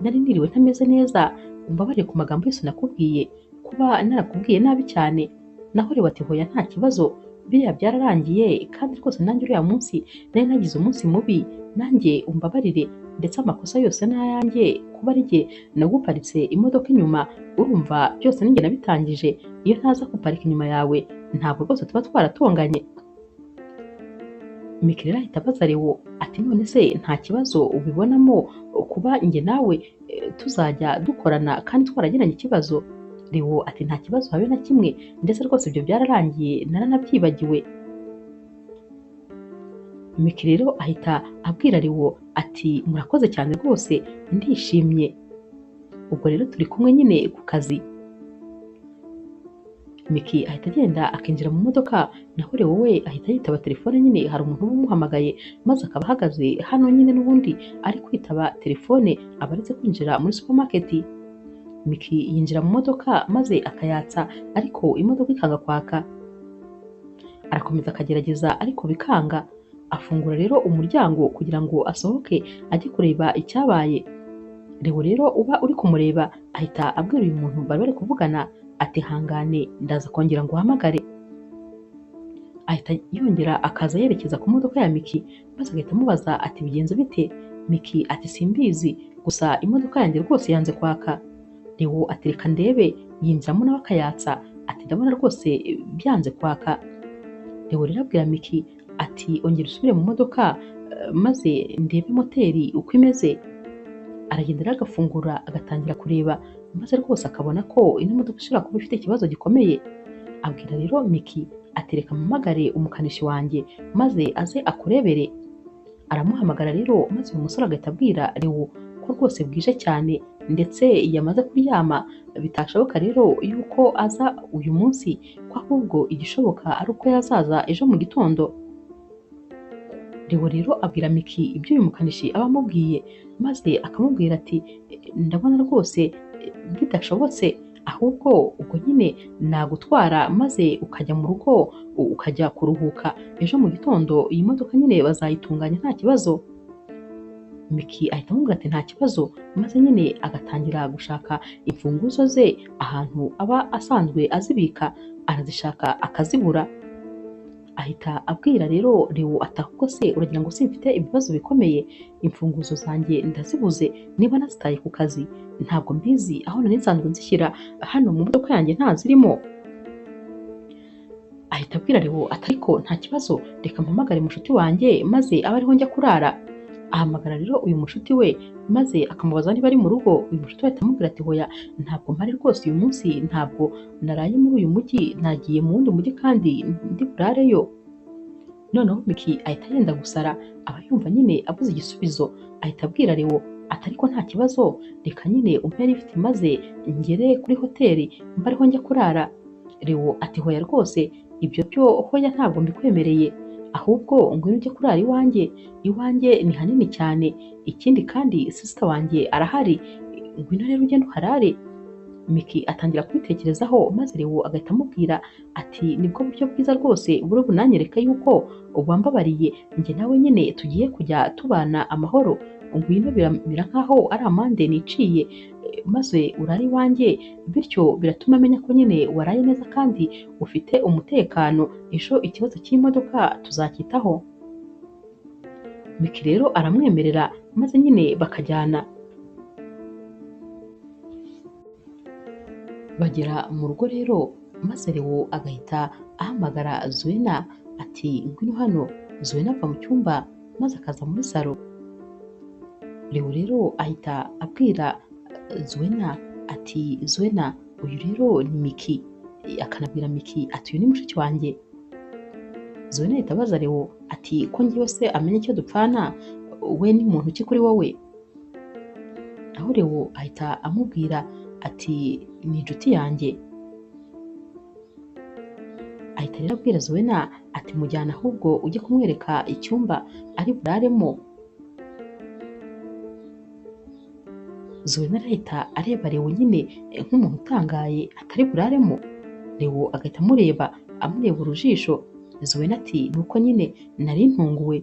nari niriwe ntameze neza, umbabarire ku magambo yose nakubwiye, kuba narakubwiye nabi cyane. Naho Leo ati hoya nta kibazo, biriya byararangiye kandi rwose nanjye uriya munsi nari nagize umunsi mubi, nanjye umbabarire ndetse amakosa yose ni ayanjye kuba ari jye naguparitse imodoka inyuma, urumva byose ninjye nabitangije, iyo ntaza guparika inyuma yawe ntabwo rwose tuba twaratonganye. Miki rero ahita abaza Leo ati none se nta kibazo ubibonamo kuba njye nawe tuzajya dukorana kandi twaragiranye ikibazo? Leo ati nta kibazo habe na kimwe, ndetse rwose ibyo byararangiye naranabyibagiwe. Miki rero ahita abwira Leo ati murakoze cyane rwose ndishimye. Ubwo rero turi kumwe nyine ku kazi. Miki ahita agenda akinjira mu modoka, naho Leo we ahita yitaba telefone nyine hari umuntu umuhamagaye maze akaba ahagaze hano nyine n'ubundi ari kwitaba telefone abaretse kwinjira muri supermarket. Miki yinjira mu modoka maze akayatsa ariko imodoka ikanga kwaka. Arakomeza akagerageza ariko bikanga. Afungura rero umuryango kugira ngo asohoke ajye kureba icyabaye. Leo rero uba uri kumureba ahita abwira uyu muntu bari bari kuvugana ati hangane ndaza kongera ngo uhamagare. Ahita yongera akaza yerekeza ku modoka ya Miki maze agahita amubaza ati bigenze bite? Miki ati simbizi, gusa imodoka yanjye rwose yanze kwaka. Leo ati reka ndebe, yinjiramo nawe akayatsa ati ndabona rwose byanze kwaka. Leo rero abwira Miki ati ongera usubire mu modoka maze ndebe moteri uko imeze. Aragenda rero agafungura agatangira kureba maze rwose akabona ko ino modoka ishobora kuba ifite ikibazo gikomeye. Abwira rero Miki ati reka mpamagare umukanishi wanjye maze aze akurebere. Aramuhamagara rero maze uyu musore agahita abwira Leo ko rwose bwije cyane ndetse yamaze kuryama, bitashoboka rero yuko aza uyu munsi ko ahubwo igishoboka ari uko yazaza ejo mu gitondo. Leo rero abwira Miki ibyo uyu mukanishi aba amubwiye maze akamubwira ati ndabona rwose bidashobotse, ahubwo ubwo nyine nagutwara maze ukajya mu rugo ukajya kuruhuka, ejo mu gitondo iyi modoka nyine bazayitunganya nta kibazo. Miki ahita amubwira ati nta kibazo, maze nyine agatangira gushaka imfunguzo ze ahantu aba asanzwe azibika, arazishaka akazibura. ahita abwira rero Leo ati ahubwo se uragira ngo simfite ibibazo bikomeye, imfunguzo zanjye ndazibuze, niba nazitaye ku kazi ntabwo mbizi, aho nari nsanzwe nzishyira hano mu modoka yanjye ntazirimo. Ahita abwira Leo ati ariko nta kibazo, reka mpamagare mushuti wanjye maze abe ariho njya kurara. Ahamagara rero uyu mushuti we maze akamubaza niba ari mu rugo. Uyu mushuti we ahita amubwira ati hoya ntabwo mpari rwose uyu munsi, ntabwo naraye muri uyu mujyi, nagiye mu wundi mujyi kandi ndi burareyo. Noneho Miki ahita yenda gusara, aba yumva nyine abuze igisubizo. Ahita abwira Leo ati ariko nta kibazo, reka nyine umpe lift maze ngere kuri hoteli mba ariho njya kurara. Leo ati hoya rwose ibyo byo hoya ntabwo mbikwemereye, ahubwo ngwino ujye kurara iwanjye, iwanjye ni hanini cyane, ikindi kandi sister wanjye arahari, ngwino rero ugende uharare. Miki atangira kubitekerezaho maze Leo agahita amubwira ati nibwo buryo bwiza rwose buri bunanyereka yuko wambabariye, njye nawe nyine tugiye kujya tubana amahoro, ngwino biramera nkaho ari amande niciye, maze urare iwanjye, bityo biratuma amenya ko nyine waraye neza kandi ufite umutekano, ejo ikibazo cy'imodoka tuzacyitaho. Miki rero aramwemerera maze nyine bakajyana. Bagera mu rugo rero maze Leo agahita ahamagara Zuena ati ngwino hano. Zuena ava mu cyumba maze akaza muri salo. Leo rero ahita abwira Zuena ati Zuena uyu rero ni Miki, akanabwira Miki ati uyu ni mushiki wanjye. Zuena ahita abaza Leo ati ko njyewe se amenye icyo dupfana, we ni muntu ki kuri wowe? Aho Leo ahita amubwira ati ni inshuti yanjye. Ahita rero abwira Zuena ati mujyana ahubwo ujye kumwereka icyumba ari buraremo. Zuena arahita areba Leo nyine nk'umuntu utangaye atari buraremo. Leo agahita amureba urujisho. Zuena ati nuko nyine nari ntunguwe.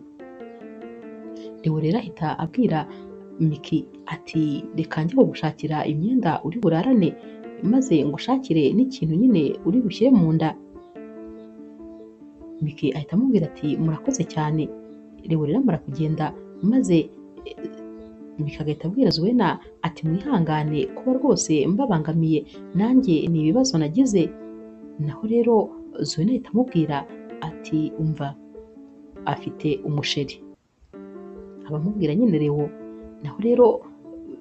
Leo rero ahita abwira Miki ati reka njye gushakira imyenda uri burarane, maze ngushakire n'ikintu nyine uri bushyire mu nda. Miki ahita amubwira ati murakoze cyane. Leo rero amara kugenda maze Miki agahita abwira Zuena ati mwihangane kuba rwose mbabangamiye, nanjye ni ibibazo nagize. Naho rero Zuena ahita amubwira ati umva afite umusheri. Abamubwira nyine Leo. Naho rero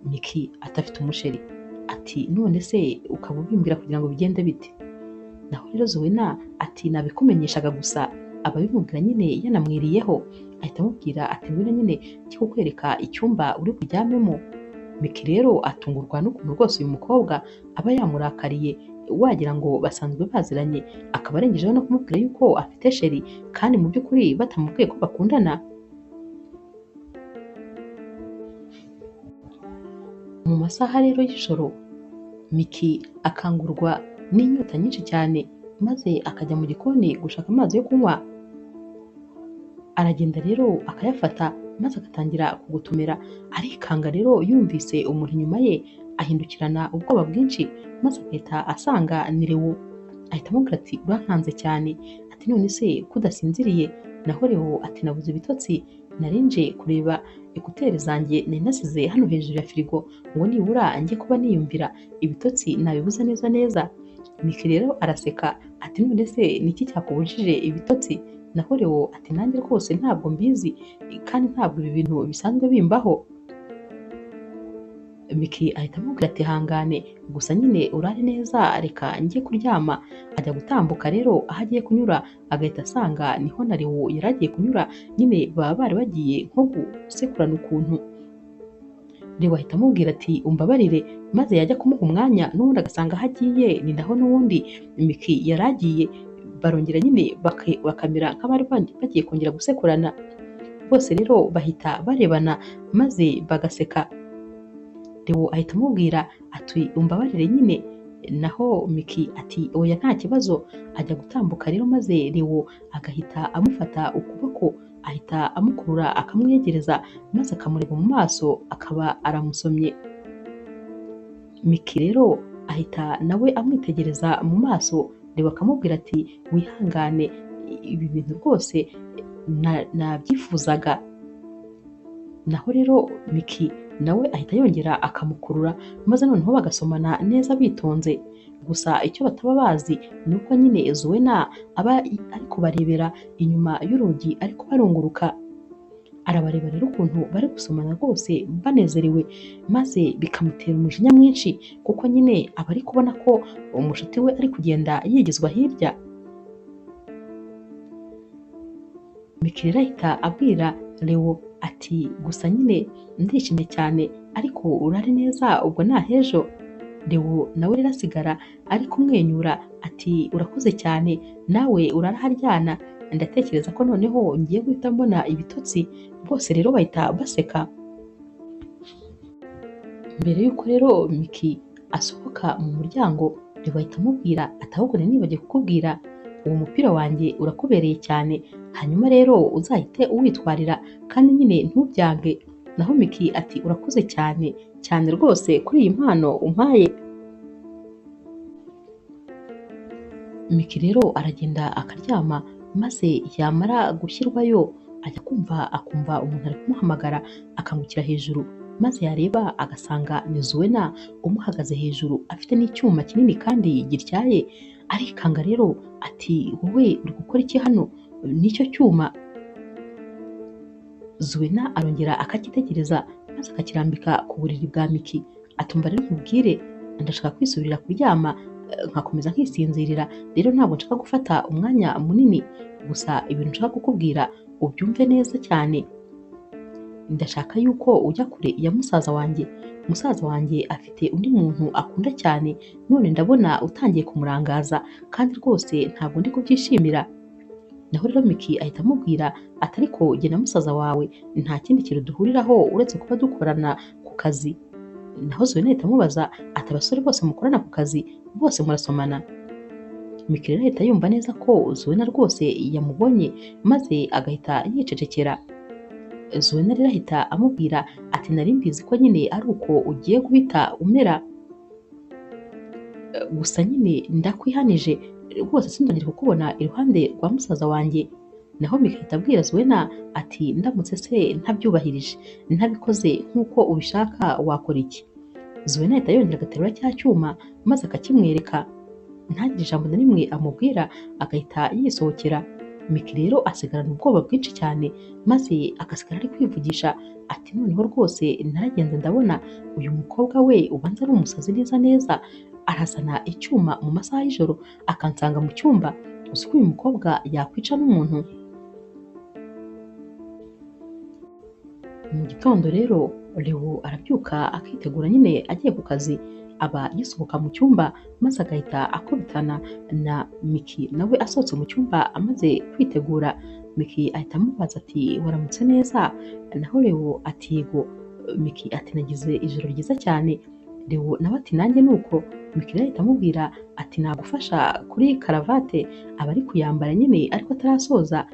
Miki atafite umusheri ati none se ukaba ubimbwira kugira ngo bigende bite? Naho rero Zuena ati nabikumenyeshaga gusa, ababimubwira nyine yanamwiriyeho. Ahita amubwira ati ngwino nyine cyo kukwereka icyumba uri buryamemo. Miki rero atungurwa n'ukuntu rwose uyu mukobwa aba yamurakariye, wagira ngo basanzwe baziranye, akaba arengejeho no kumubwira yuko afite sheri kandi mu by'ukuri batamubwiye ko bakundana. Mu masaha rero y'ijoro Miki akangurwa n'inyota nyinshi cyane maze akajya mu gikoni gushaka amazi yo kunywa. Aragenda rero akayafata maze agatangira kugutumira, arikanga rero yumvise umuntu inyuma ye, ahindukirana ubwoba bwinshi maze agahita asanga ni Leo. Ahita amubwira ati urankanze cyane, ati none se kudasinziriye? Naho Leo ati nabuze ibitotsi, narinje kureba ekuteri zanjye nari nasize hano hejuru ya firigo ngo nibura njye kuba niyumvira ibitotsi nabibuza neza neza. Miki rero araseka ati none se niki cyakubujije ibitotsi? Naho Leo ati nanjye rwose ntabwo mbizi kandi ntabwo ibi bintu bisanzwe bimbaho. Miki ahita amubwira ati hangane gusa nyine urare neza, reka njye kuryama. Ajya gutambuka rero aho agiye kunyura agahita asanga niho na Leo yari agiye kunyura, nyine baba bari bagiye nko gusekurana ukuntu. Leo ahita amubwira ati umbabarire, maze yajya kumuha umwanya n'ubundi agasanga aho agiye ni naho n'ubundi Miki yari agiye. Barongera nyine bakamera nk'abari bagiye kongera gusekurana. Bose rero bahita barebana maze bagaseka. Leo ahita amubwira ati umbabarire nyine. Naho Miki ati oya nta kibazo. Ajya gutambuka rero maze Leo agahita amufata ukuboko, ahita amukurura akamwegereza maze akamureba mu maso, akaba aramusomye. Miki rero ahita nawe amwitegereza mu maso. Leo akamubwira ati wihangane, ibi bintu rwose nabyifuzaga. Naho rero Miki nawe ahita yongera akamukurura maze noneho bagasomana neza bitonze. Gusa icyo bataba bazi ni uko nyine Zuena aba ari kubarebera inyuma y'urugi ariko barunguruka. Arabareba rero ukuntu bari gusomana rwose banezerewe, maze bikamutera umujinya mwinshi kuko nyine aba ari kubona ko umushuti we ari kugenda yigizwa hirya. Miki rero ahita abwira Leo ati gusa nyine ndishimye cyane ariko urare neza ubwo ntahejo. Leo nawe rero asigara ari kumwenyura ati urakoze cyane, nawe uraraharyana, ndatekereza ko noneho ngiye guhita mbona ibitotsi. Bose rero bahita baseka. Mbere y'uko rero Miki asohoka mu muryango, Leo ahita amubwira ati ahubwo nari nibagiwe kukubwira, uwo mupira wanjye urakubereye cyane, hanyuma rero uzahite uwitwarira kandi nyine ntubyange. Naho Miki ati urakoze cyane cyane rwose kuri iyi mpano umpaye. Miki rero aragenda akaryama, maze yamara gushyirwayo ajya akumva umuntu ari kumuhamagara akamukira hejuru, maze yareba agasanga ni Zuena umuhagaze hejuru afite n'icyuma kinini kandi gityaye. Arikanga rero ati wowe uri gukora iki hano n'icyo cyuma? Zuena arongera akakitegereza maze akakirambika ku buriri bwa Miki. Atumva rero nkubwire, ndashaka kwisubirira kuryama nkakomeza nkisinzirira, rero ntabwo nshaka gufata umwanya munini, gusa ibintu nshaka kukubwira ubyumve neza cyane. Ndashaka yuko ujya kure ya musaza wanjye. Musaza wanjye afite undi muntu akunda cyane, none ndabona utangiye kumurangaza kandi rwose ntabwo ndi kubyishimira. Naho rero Miki ahita amubwira ati ariko jye na musaza wawe nta kindi kintu duhuriraho uretse kuba dukorana ku kazi. Naho Zuena ahita amubaza ati abasore bose mukorana ku kazi bose murasomana? Miki rero ahita yumva neza ko Zuena rwose yamubonye, maze agahita yicecekera. Zuena rero ahita amubwira ati nari mbizi ko nyine ari uko ugiye guhita umera, gusa nyine ndakwihanije rwose sinzongera kukubona iruhande rwa musaza wanjye. Naho Miki ahita abwira Zuena ati ndamutse se ntabyubahirije, ntabikoze nk'uko ubishaka wakora iki? Zuena ahita yongera agaterura cya cyuma maze akakimwereka, ntagire ijambo na rimwe amubwira, agahita yisohokera. Miki rero asigarana ubwoba bwinshi cyane, maze agasigara ari kwivugisha ati noneho rwose naragenze ndabona uyu mukobwa we ubanza ari umusazi neza neza, arazana icyuma mu masaha y'ijoro akansanga mu cyumba. Uzi ko uyu mukobwa yakwica n'umuntu? Mu gitondo rero Leo arabyuka akitegura nyine agiye ku kazi, aba yisohoka mu cyumba maze agahita akubitana na Miki nawe asohotse mu cyumba amaze kwitegura. Miki ahita amubaza ati waramutse neza? Naho Leo ati yego. Miki ati nagize ijoro ryiza cyane. Leo nawe ati nanjye nuko. Miki rero ahita amubwira ati nagufasha kuri karavate, aba ari kuyambara nyine ariko atarasoza.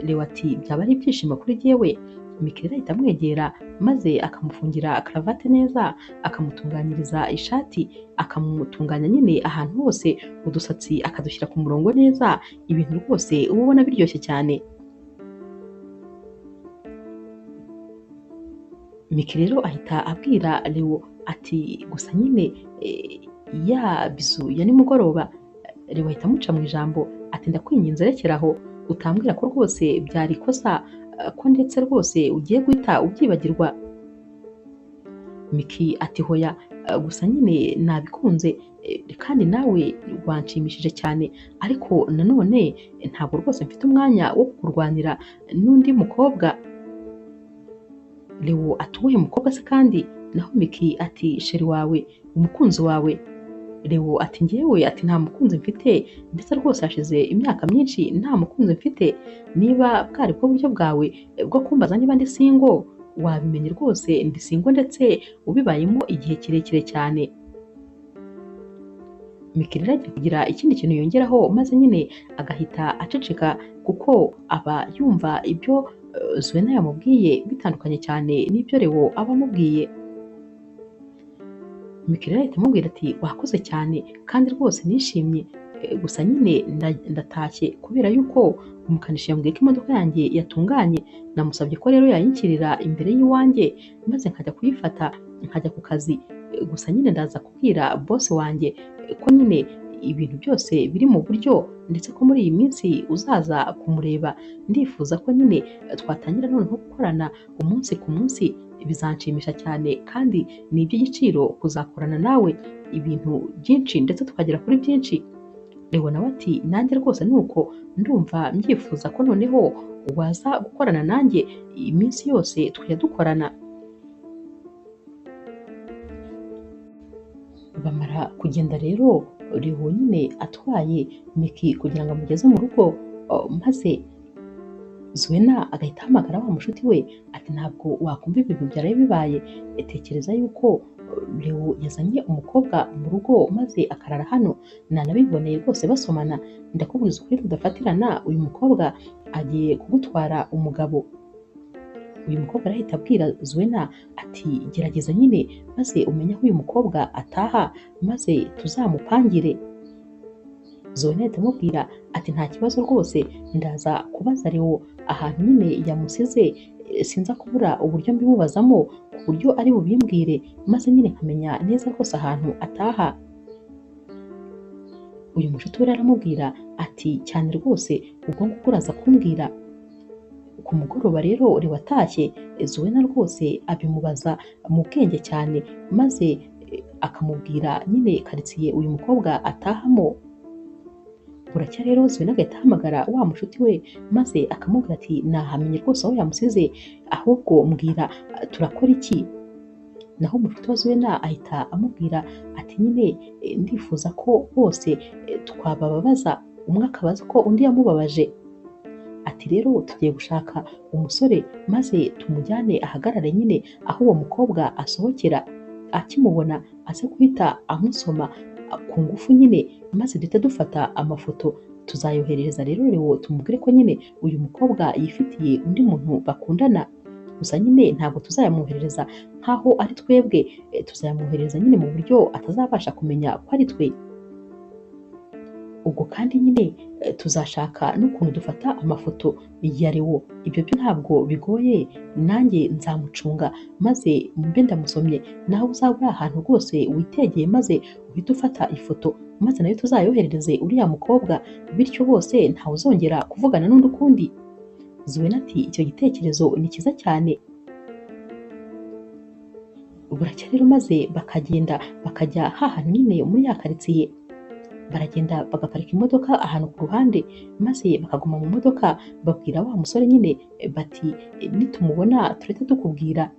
Leo ati byaba ari ibyishimo kuri jyewe. Miki rero ahita amwegera maze akamufungira karavate neza, akamutunganyiriza ishati, akamutunganya nyine ahantu hose, udusatsi akadushyira ku murongo neza, ibintu rwose uba ubona biryoshye cyane. Miki rero ahita abwira Leo ati gusa nyine ya bizu ya nimugoroba. Leo ahita amuca mu ijambo ati ndakwinginze rekeraho, utambwira ko rwose byari ikosa, ko ndetse rwose ugiye guhita ubyibagirwa. Miki ati hoya, gusa nyine nabikunze kandi nawe wanshimishije cyane, ariko nanone ntabwo rwose mfite umwanya wo kukurwanira n'undi mukobwa. Leo ati uwuhe mukobwa se kandi? Naho Miki ati sheri wawe, umukunzi wawe. Leo ati njyewe ati nta mukunzi mfite, ndetse rwose hashize imyaka myinshi nta mukunzi mfite. Niba bwari bwo buryo bwawe bwo kumbaza niba ndi single, wabimenye rwose ndi single ndetse ubibayemo igihe kirekire cyane. Miki rero agiye kugira ikindi kintu yongeraho maze nyine agahita aceceka kuko aba yumva ibyo Zuena yamubwiye bitandukanye cyane n'ibyo Leo aba amubwiye. Miki rero ahita amubwira ati wakoze cyane kandi rwose nishimye, gusa nyine ndatashye kubera yuko umukanishi yambwiye ko imodoka yanjye yatunganye, namusabye ko rero yayinshyirira imbere y'iwanjye maze nkajya kuyifata nkajya ku kazi. Gusa nyine ndaza kubwira boss wanjye ko nyine ibintu byose biri mu buryo ndetse ko muri iyi minsi uzaza kumureba. Ndifuza ko nyine twatangira noneho gukorana umunsi ku munsi, bizanshimisha cyane kandi ni iby'igiciro kuzakorana nawe ibintu byinshi ndetse tukagera kuri byinshi. Leo nawe ati nanjye rwose nuko ndumva mbyifuza ko noneho waza gukorana nanjye iminsi yose tukajya dukorana. Bamara kugenda rero Leo nyine atwaye Miki kugira ngo amugeze mu rugo, maze Zuena agahita ahamagara wa mushuti we ati ntabwo wakumva ibintu byaraye bibaye, tekereza yuko Leo yazanye umukobwa mu rugo maze akarara hano, nanabiboneye rwose basomana, ndakubwiza ukuri tudafatirana, uyu mukobwa agiye kugutwara umugabo. Uyu mukobwa arahita abwira Zuena ati gerageza nyine maze umenye aho uyu mukobwa ataha maze tuzamupangire. Zuena ahita amubwira ati nta kibazo rwose, ndaza kubaza Leo ahantu nyine yamusize, sinza kubura uburyo mbimubazamo ku buryo ari bubimbwire maze nyine nkamenya neza rwose ahantu ataha. Uyu mushuti we aramubwira ati cyane rwose ubwo ngubwo uraza kumbwira. Ku mugoroba rero Leo atashye, Zuena rwose abimubaza mu bwenge cyane maze akamubwira nyine karitsiye uyu mukobwa atahamo. Buracya rero Zuena agahita ahamagara wa mushuti we maze akamubwira ati nahamenye rwose aho yamusize, ahubwo mbwira turakora iki. Naho umushuti wa Zuena ahita amubwira ati nyine ndifuza ko bose twabababaza, umwe akabaza ko undi yamubabaje. Ati rero tugiye gushaka umusore maze tumujyane ahagarare nyine aho uwo mukobwa asohokera, akimubona aze guhita amusoma ku ngufu nyine maze duhita dufata amafoto, tuzayoherereza rero Leo tumubwire ko nyine uyu mukobwa yifitiye undi muntu bakundana. Gusa nyine ntabwo tuzayamwoherereza nk'aho ari twebwe, tuzayamwoherereza nyine mu buryo atazabasha kumenya ko ari twe. Ubwo kandi nyine tuzashaka n'ukuntu dufata amafoto ya Leo, ibyo byo ntabwo bigoye, nanjye nzamucunga maze mbe ndamusomye, nawe uzaba uri ahantu rwose witegeye maze uhite ufata ifoto maze nayo tuzayoherereze uriya mukobwa, bityo bose ntawe uzongera kuvugana n'undi ukundi. Zuena ati icyo gitekerezo ni cyiza cyane. Buracya rero maze bakagenda bakajya hahantu nyine muri ya karitsiye, baragenda bagaparika imodoka ahantu ku ruhande maze bakaguma mu modoka, babwira wa musore nyine bati nitumubona turahita tukubwira.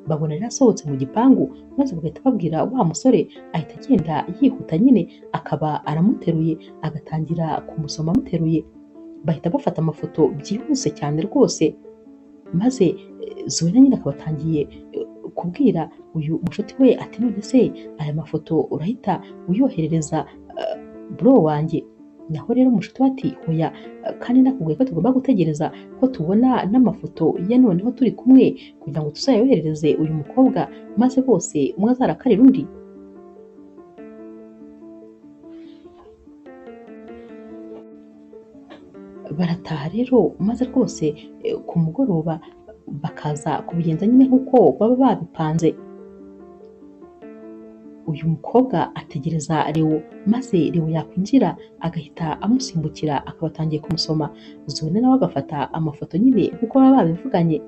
Babona rero asohotse mu gipangu maze bagahita babwira wa musore, ahita agenda yihuta nyine akaba aramuteruye agatangira kumusoma amuteruye. Bahita bafata amafoto byihuse cyane rwose maze Zuena nyine akaba atangiye kubwira uyu mushuti we ati none se aya mafoto urahita uyoherereza bro wanjye. Naho rero umushuti we ati hoya, kandi nakubwiye ko tugomba gutegereza ko tubona n'amafoto ya noneho turi kumwe kugira ngo tuzayoherereze uyu mukobwa maze bose umwe azarakarira undi. Barataha rero maze rwose ku mugoroba bakaza kubigenza nyine nk'uko baba babipanze. Uyu mukobwa ategereza Leo maze Leo yakwinjira agahita amusimbukira akaba atangiye kumusoma. Zuena nawe agafata amafoto nyine nk'uko baba babivuganye.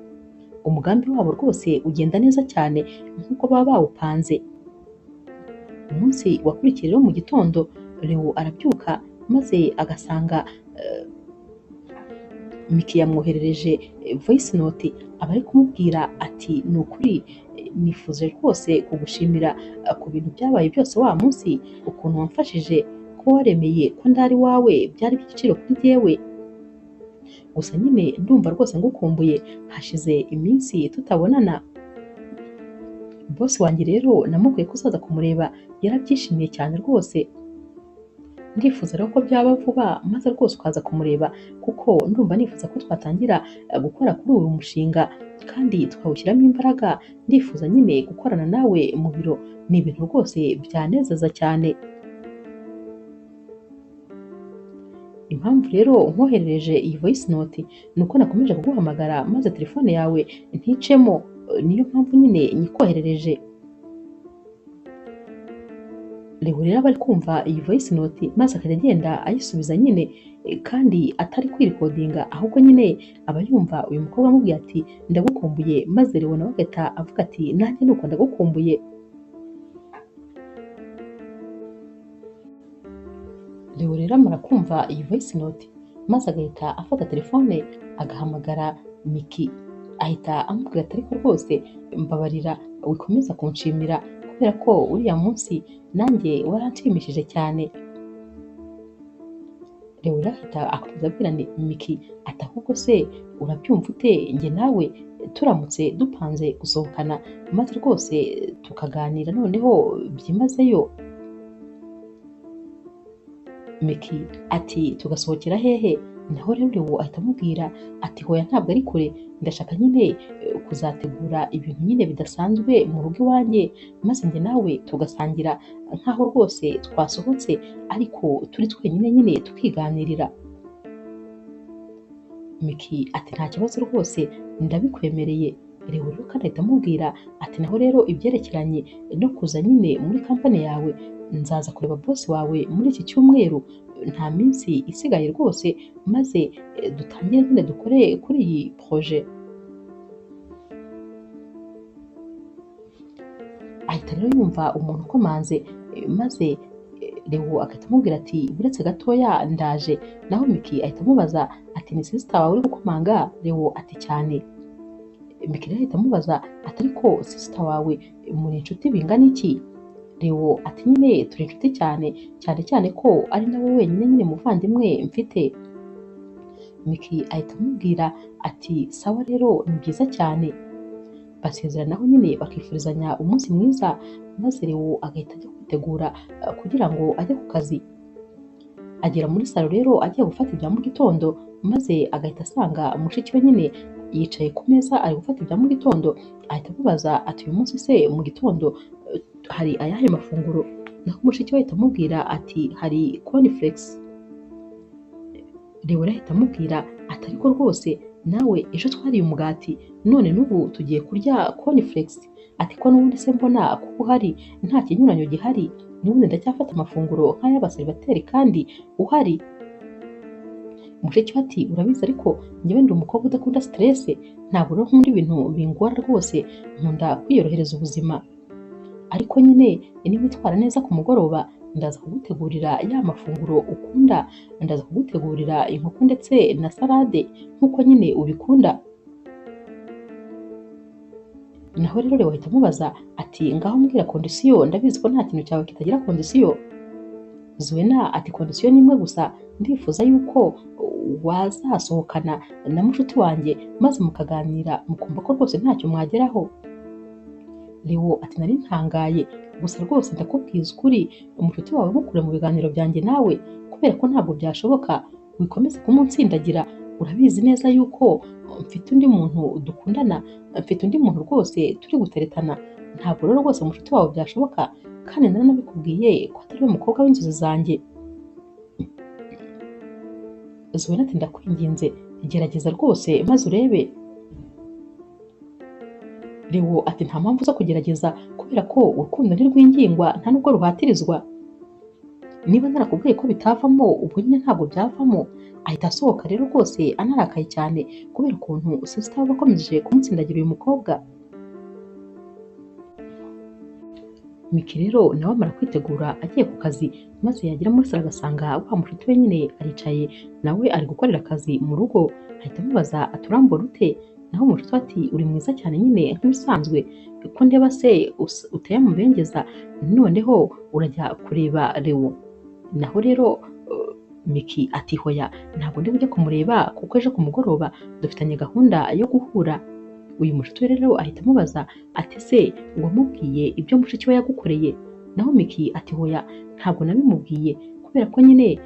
Umugambi wabo rwose ugenda neza cyane nk'uko baba bawupanze. Umunsi wakurikiye rero mu gitondo Leo arabyuka maze agasanga Miki yamwoherereje voice note, aba ari kumubwira ati ni ukuri nifuje rwose kugushimira ku bintu byabaye byose wa munsi, ukuntu wamfashije, ko waremeye ko ndari wawe byari iby'igiciro kuri jyewe. Gusa nyine ndumva rwose ngukumbuye, hashize iminsi tutabonana. Boss wanjye rero namubwiye ko uzaza kumureba, yarabyishimiye cyane rwose. Ndifuza rero ko byaba vuba maze rwose ukaza kumureba, kuko ndumva nifuza ko twatangira gukora kuri uyu mushinga kandi tukawushyiramo imbaraga. Ndifuza nyine gukorana nawe mu biro, ni ibintu rwose byanezeza cyane. impamvu rero nkoherereje iyi voice note ni uko nakomeje kuguhamagara maze telefone yawe nticemo, niyo mpamvu nyine nyikoherereje. Leo rero aba ari kumva iyi voice note maze akajya agenda ayisubiza nyine, kandi atari kwirikodinga ahubwo nyine aba yumva uyu mukobwa amubwiye ati ndagukumbuye, maze Leo nawe agahita avuga ati nanjye nuko ndagukumbuye. Leo rero amara kumva iyi voice note maze agahita afata telefone agahamagara Miki, ahita amubwira ati ariko rwose mbabarira wikomeza kunshimira kubera ko uriya munsi nanjye waranshimishije cyane. Leo rero ahita akomeza abwira Miki ati ahubwo se urabyumva ute njye nawe turamutse dupanze gusohokana maze rwose tukaganira noneho byimazeyo? Miki ati tugasohokera hehe? Naho rero Leo ahita amubwira ati hoya ntabwo ari kure, ndashaka nyine kuzategura ibintu nyine bidasanzwe mu rugo iwanjye, maze njye nawe tugasangira nkaho rwose twasohotse ariko turi twenyine nyine tukiganirira. Miki ati nta kibazo rwose ndabikwemereye. Leo rero kandi ahita amubwira ati naho rero ibyerekeranye no kuza nyine muri kampani yawe nzaza kureba boss wawe muri iki cyumweru, nta minsi isigaye rwose, maze dutangire nyine dukore kuri iyi projet. Ahita rero yumva umuntu ukomanze, maze Leo agahita amubwira ati buretse gatoya ndaje. Naho Miki ahita amubaza ati ni sister wawe uri gukomanga? Leo ati cyane. Miki rero ahita amubaza ati ariko sister wawe muri inshuti bingana iki? Leo ati nyine turi inshuti cyane, cyane cyane ko ari nawe wenyine nyine muvandimwe mfite. Miki ahita amubwira ati sawa rero ni byiza cyane. Basezeranaho nyine bakifurizanya umunsi mwiza, maze Leo agahita ajya kwitegura kugira ngo ajye ku kazi. Agera muri salo rero agiye gufata ibya mu gitondo, maze agahita asanga mushiki we nyine yicaye ku meza ari gufata ibya mu gitondo. Ahita amubaza ati uyu munsi se mu gitondo hari ayahe mafunguro? Naho mushiki we ahita amubwira ati hari cornflakes. Leo ahita amubwira ati ariko rwose nawe ejo twariye umugati none n'ubu tugiye kurya cornflakes? Ati ko n'ubundi se mbona kuko uhari nta kinyuranyo gihari, n'ubundi ndacyafata amafunguro nk'ay'abaseribateri kandi uhari. Mushiki we ati urabizi ariko njyewe ndi umukobwa udakunda stress, ntabwo rero nkunda ibintu bingora rwose, nkunda kwiyorohereza ubuzima. Ariko nyine niwitwara neza ku mugoroba ndaza kugutegurira ya mafunguro ukunda, ndaza kugutegurira inkoko ndetse na salade nk'uko nyine ubikunda. Naho rero Leo ahita amubaza ati ngaho mbwira kondisiyo, ndabizi ko nta kintu cyawe kitagira kondisiyo. Zuena ati kondisiyo ni imwe gusa, ndifuza yuko wazasohokana na mushuti wanjye maze mukaganira mukumva ko rwose ntacyo mwageraho. Leo ati nari ntangaye, gusa rwose ndakubwiza ukuri umushuti wawe mukure mu biganiro byanjye nawe, kubera ko ntabwo byashoboka, wikomeze kumunsindagira. Urabizi neza yuko mfite undi muntu dukundana, mfite undi muntu rwose turi guteretana, ntabwo rero rwose umushuti wawe byashoboka, kandi naranabikubwiye ko atari we mukobwa w'inzozi zanjye. Zuena ati ndakwinginze gerageza rwose maze urebe. Leo ati nta mpamvu zo kugerageza kubera ko urukundo ntirwingingwa nta nubwo ruhatirizwa. Niba narakubwiye ko bitavamo ubwo nyine ntabwo byavamo. Ahita asohoka rero rwose anarakaye cyane kubera ukuntu sister we akomeje kumutsindagira uyu mukobwa. Miki rero nawe amara kwitegura agiye ku kazi, maze yagera muri salo agasanga wa mushuti we nyine aricaye nawe ari gukorera akazi mu rugo. Ahita amubaza ati urambona ute? Naho umushuti ati uri mwiza cyane nyine nk'ibisanzwe, ko ndeba se uteye amabengeza, noneho urajya kureba Leo. Naho rero Miki ati hoya ntabwo ndi bujye kumureba kuko ejo ku mugoroba dufitanye gahunda yo guhura. Uyu mushuti we rero ahita amubaza ati se wamubwiye ibyo mushiki we yagukoreye? Naho Miki ati hoya ntabwo nabimubwiye kubera ko nyine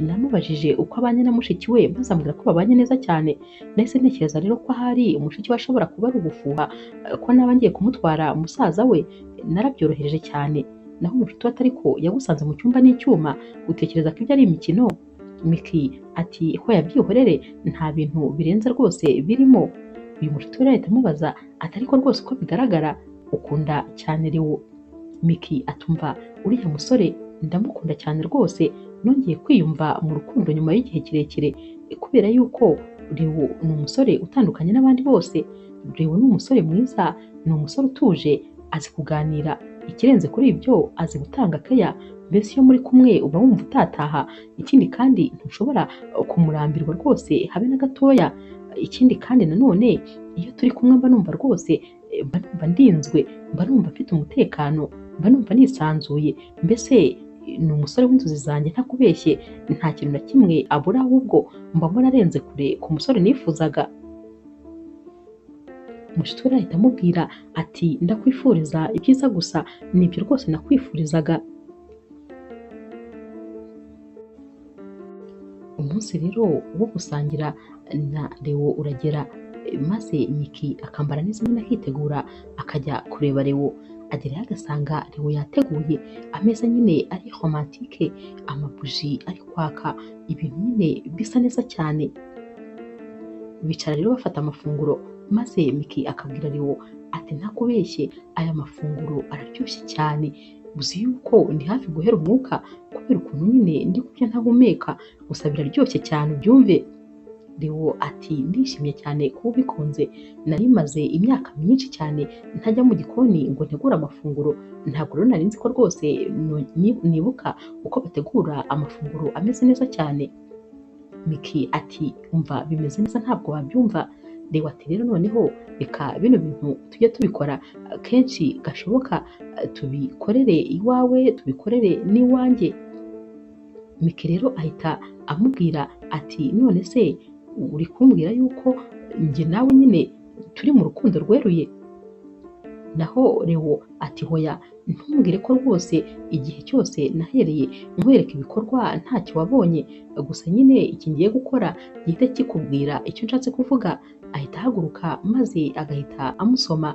namubajije uko abanye na mushiki we, maze ambwira ko babanye neza cyane. Nahise ntekereza rero ko ahari mushiki we ashobora kuba ari ugufuha ko naba ngiye kumutwara musaza we, narabyorohereje cyane. Naho umushuti we ati ariko yagusanze mu cyumba n'icyuma, utekereza ko ibyo ari imikino? Miki ati hoya byihorere nta bintu birenze rwose birimo. Uyu mushuti we rero ahita amubaza ati ariko rwose uko bigaragara ukunda cyane Leo. Miki atumva uriya musore ndamukunda cyane rwose, nongeye kwiyumva mu rukundo nyuma y'igihe kirekire kubera yuko Leo ni umusore utandukanye n'abandi bose. Leo ni umusore mwiza, ni umusore utuje, azi kuganira, ikirenze kuri ibyo azi gutanga keya, mbese iyo muri kumwe uba wumva utataha. Ikindi kandi ntushobora kumurambirwa rwose habe na gatoya. Ikindi kandi nanone iyo turi kumwe mba numva rwose mba numva ndinzwe, mba numva mfite umutekano, mba numva nisanzuye, mbese ni umusore w'inzozi zanjye ntakubeshye, nta kintu na kimwe abura, ahubwo mba mbona arenze kure ku musore nifuzaga. Umushuti we ahita amubwira ati ndakwifuriza ibyiza gusa, nibyo rwose nakwifurizaga. Umunsi rero wo gusangira na Leo uragera, maze Miki akambara neza nyine akitegura akajya kureba Leo. Agerayo agasanga Leo yateguye ameza nyine ari romantike, amabuji ari kwaka, ibintu nyine bisa neza cyane. Bicara rero bafata amafunguro, maze Miki akabwira Leo ati ntakubeshye aya mafunguro araryoshye cyane, uzi yuko ndi hafi guhera umwuka kubera ukuntu nyine ndi kurya ntahumeka, gusa biraryoshye cyane ubyumve. Leo ati ndishimye cyane kuba ubikunze, nari maze imyaka myinshi cyane ntajya mu gikoni ngo ntegure amafunguro, ntabwo rero nari nzi ko rwose nibuka uko bategura amafunguro ameze neza cyane. Miki ati umva bimeze neza ntabwo wabyumva. Leo ati rero noneho reka bino bintu tujye tubikora kenshi gashoboka, tubikorere iwawe tubikorere n'iwanjye. Miki rero ahita amubwira ati none se uri kumbwira yuko njye nawe nyine turi mu rukundo rweruye? Naho Leo ati hoya ntumbwire ko rwose igihe cyose nahereye nkwereka ibikorwa ntacyo wabonye, gusa nyine iki ngiye gukora gihita kikubwira icyo nshatse kuvuga. Ahita ahaguruka maze agahita amusoma,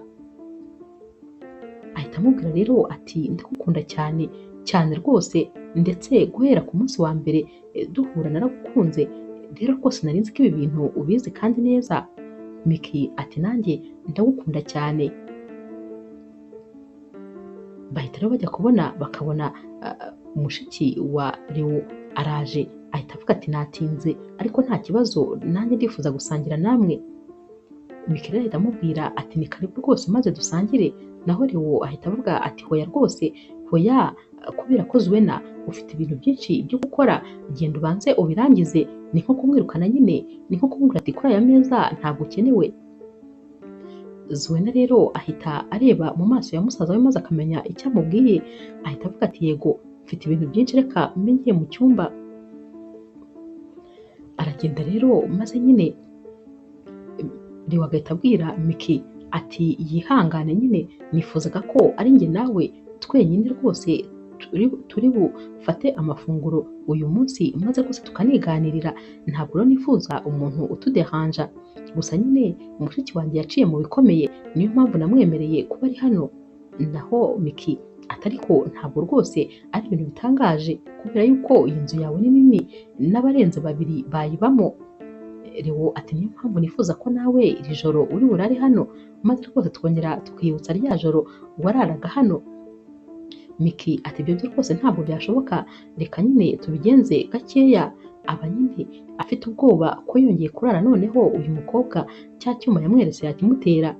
ahita amubwira rero ati ndagukunda cyane cyane rwose, ndetse guhera ku munsi wa mbere duhura naragukunze, rero rwose nari nzi ko ibi bintu ubizi kandi neza. Miki ati nanjye ndagukunda cyane. Bahita rero bajya kubona bakabona umushiki wa Leo araje, ahita avuga ati natinze ariko nta kibazo nanjye ndifuza gusangira namwe. Miki rero ahita amubwira ati ni karibu rwose maze dusangire. Naho Leo ahita avuga ati hoya rwose hoya, kubera ko Zuena ufite ibintu byinshi byo gukora, genda ubanze ubirangize. Ni nko kumwirukana nyine, ni nko kumubwira ati kuri aya meza ntabwo ukenewe. Zuena rero ahita areba mu maso ya musaza we maze akamenya icyo amubwiye, ahita avuga ati yego mfite ibintu byinshi reka mbe ngiye mu cyumba. Aragenda rero maze nyine Leo agahita abwira Miki ati yihangane nyine, nifuzaga ko ari njye nawe twenyine rwose turi bufate amafunguro uyu munsi maze rwose tukaniganirira, ntabwo rero nifuza umuntu utudehanja, gusa nyine umushiki wanjye yaciye mu bikomeye niyo mpamvu namwemereye kuba ari hano. Naho Miki ati ariko ntabwo rwose ari ibintu bitangaje kubera yuko iyi nzu yawe ni nini n'abarenze babiri bayibamo. Leo ati niyo mpamvu nifuza ko nawe iri joro uri burare hano, maze rwose twongera tukiyibutsa rya joro wararaga hano. Miki ati ibyo byo rwose ntabwo byashoboka, reka nyine tubigenze gakeya. Aba nyine afite ubwoba ko yongeye kurara noneho uyu mukobwa cya cyuma yamweretse yakimutera.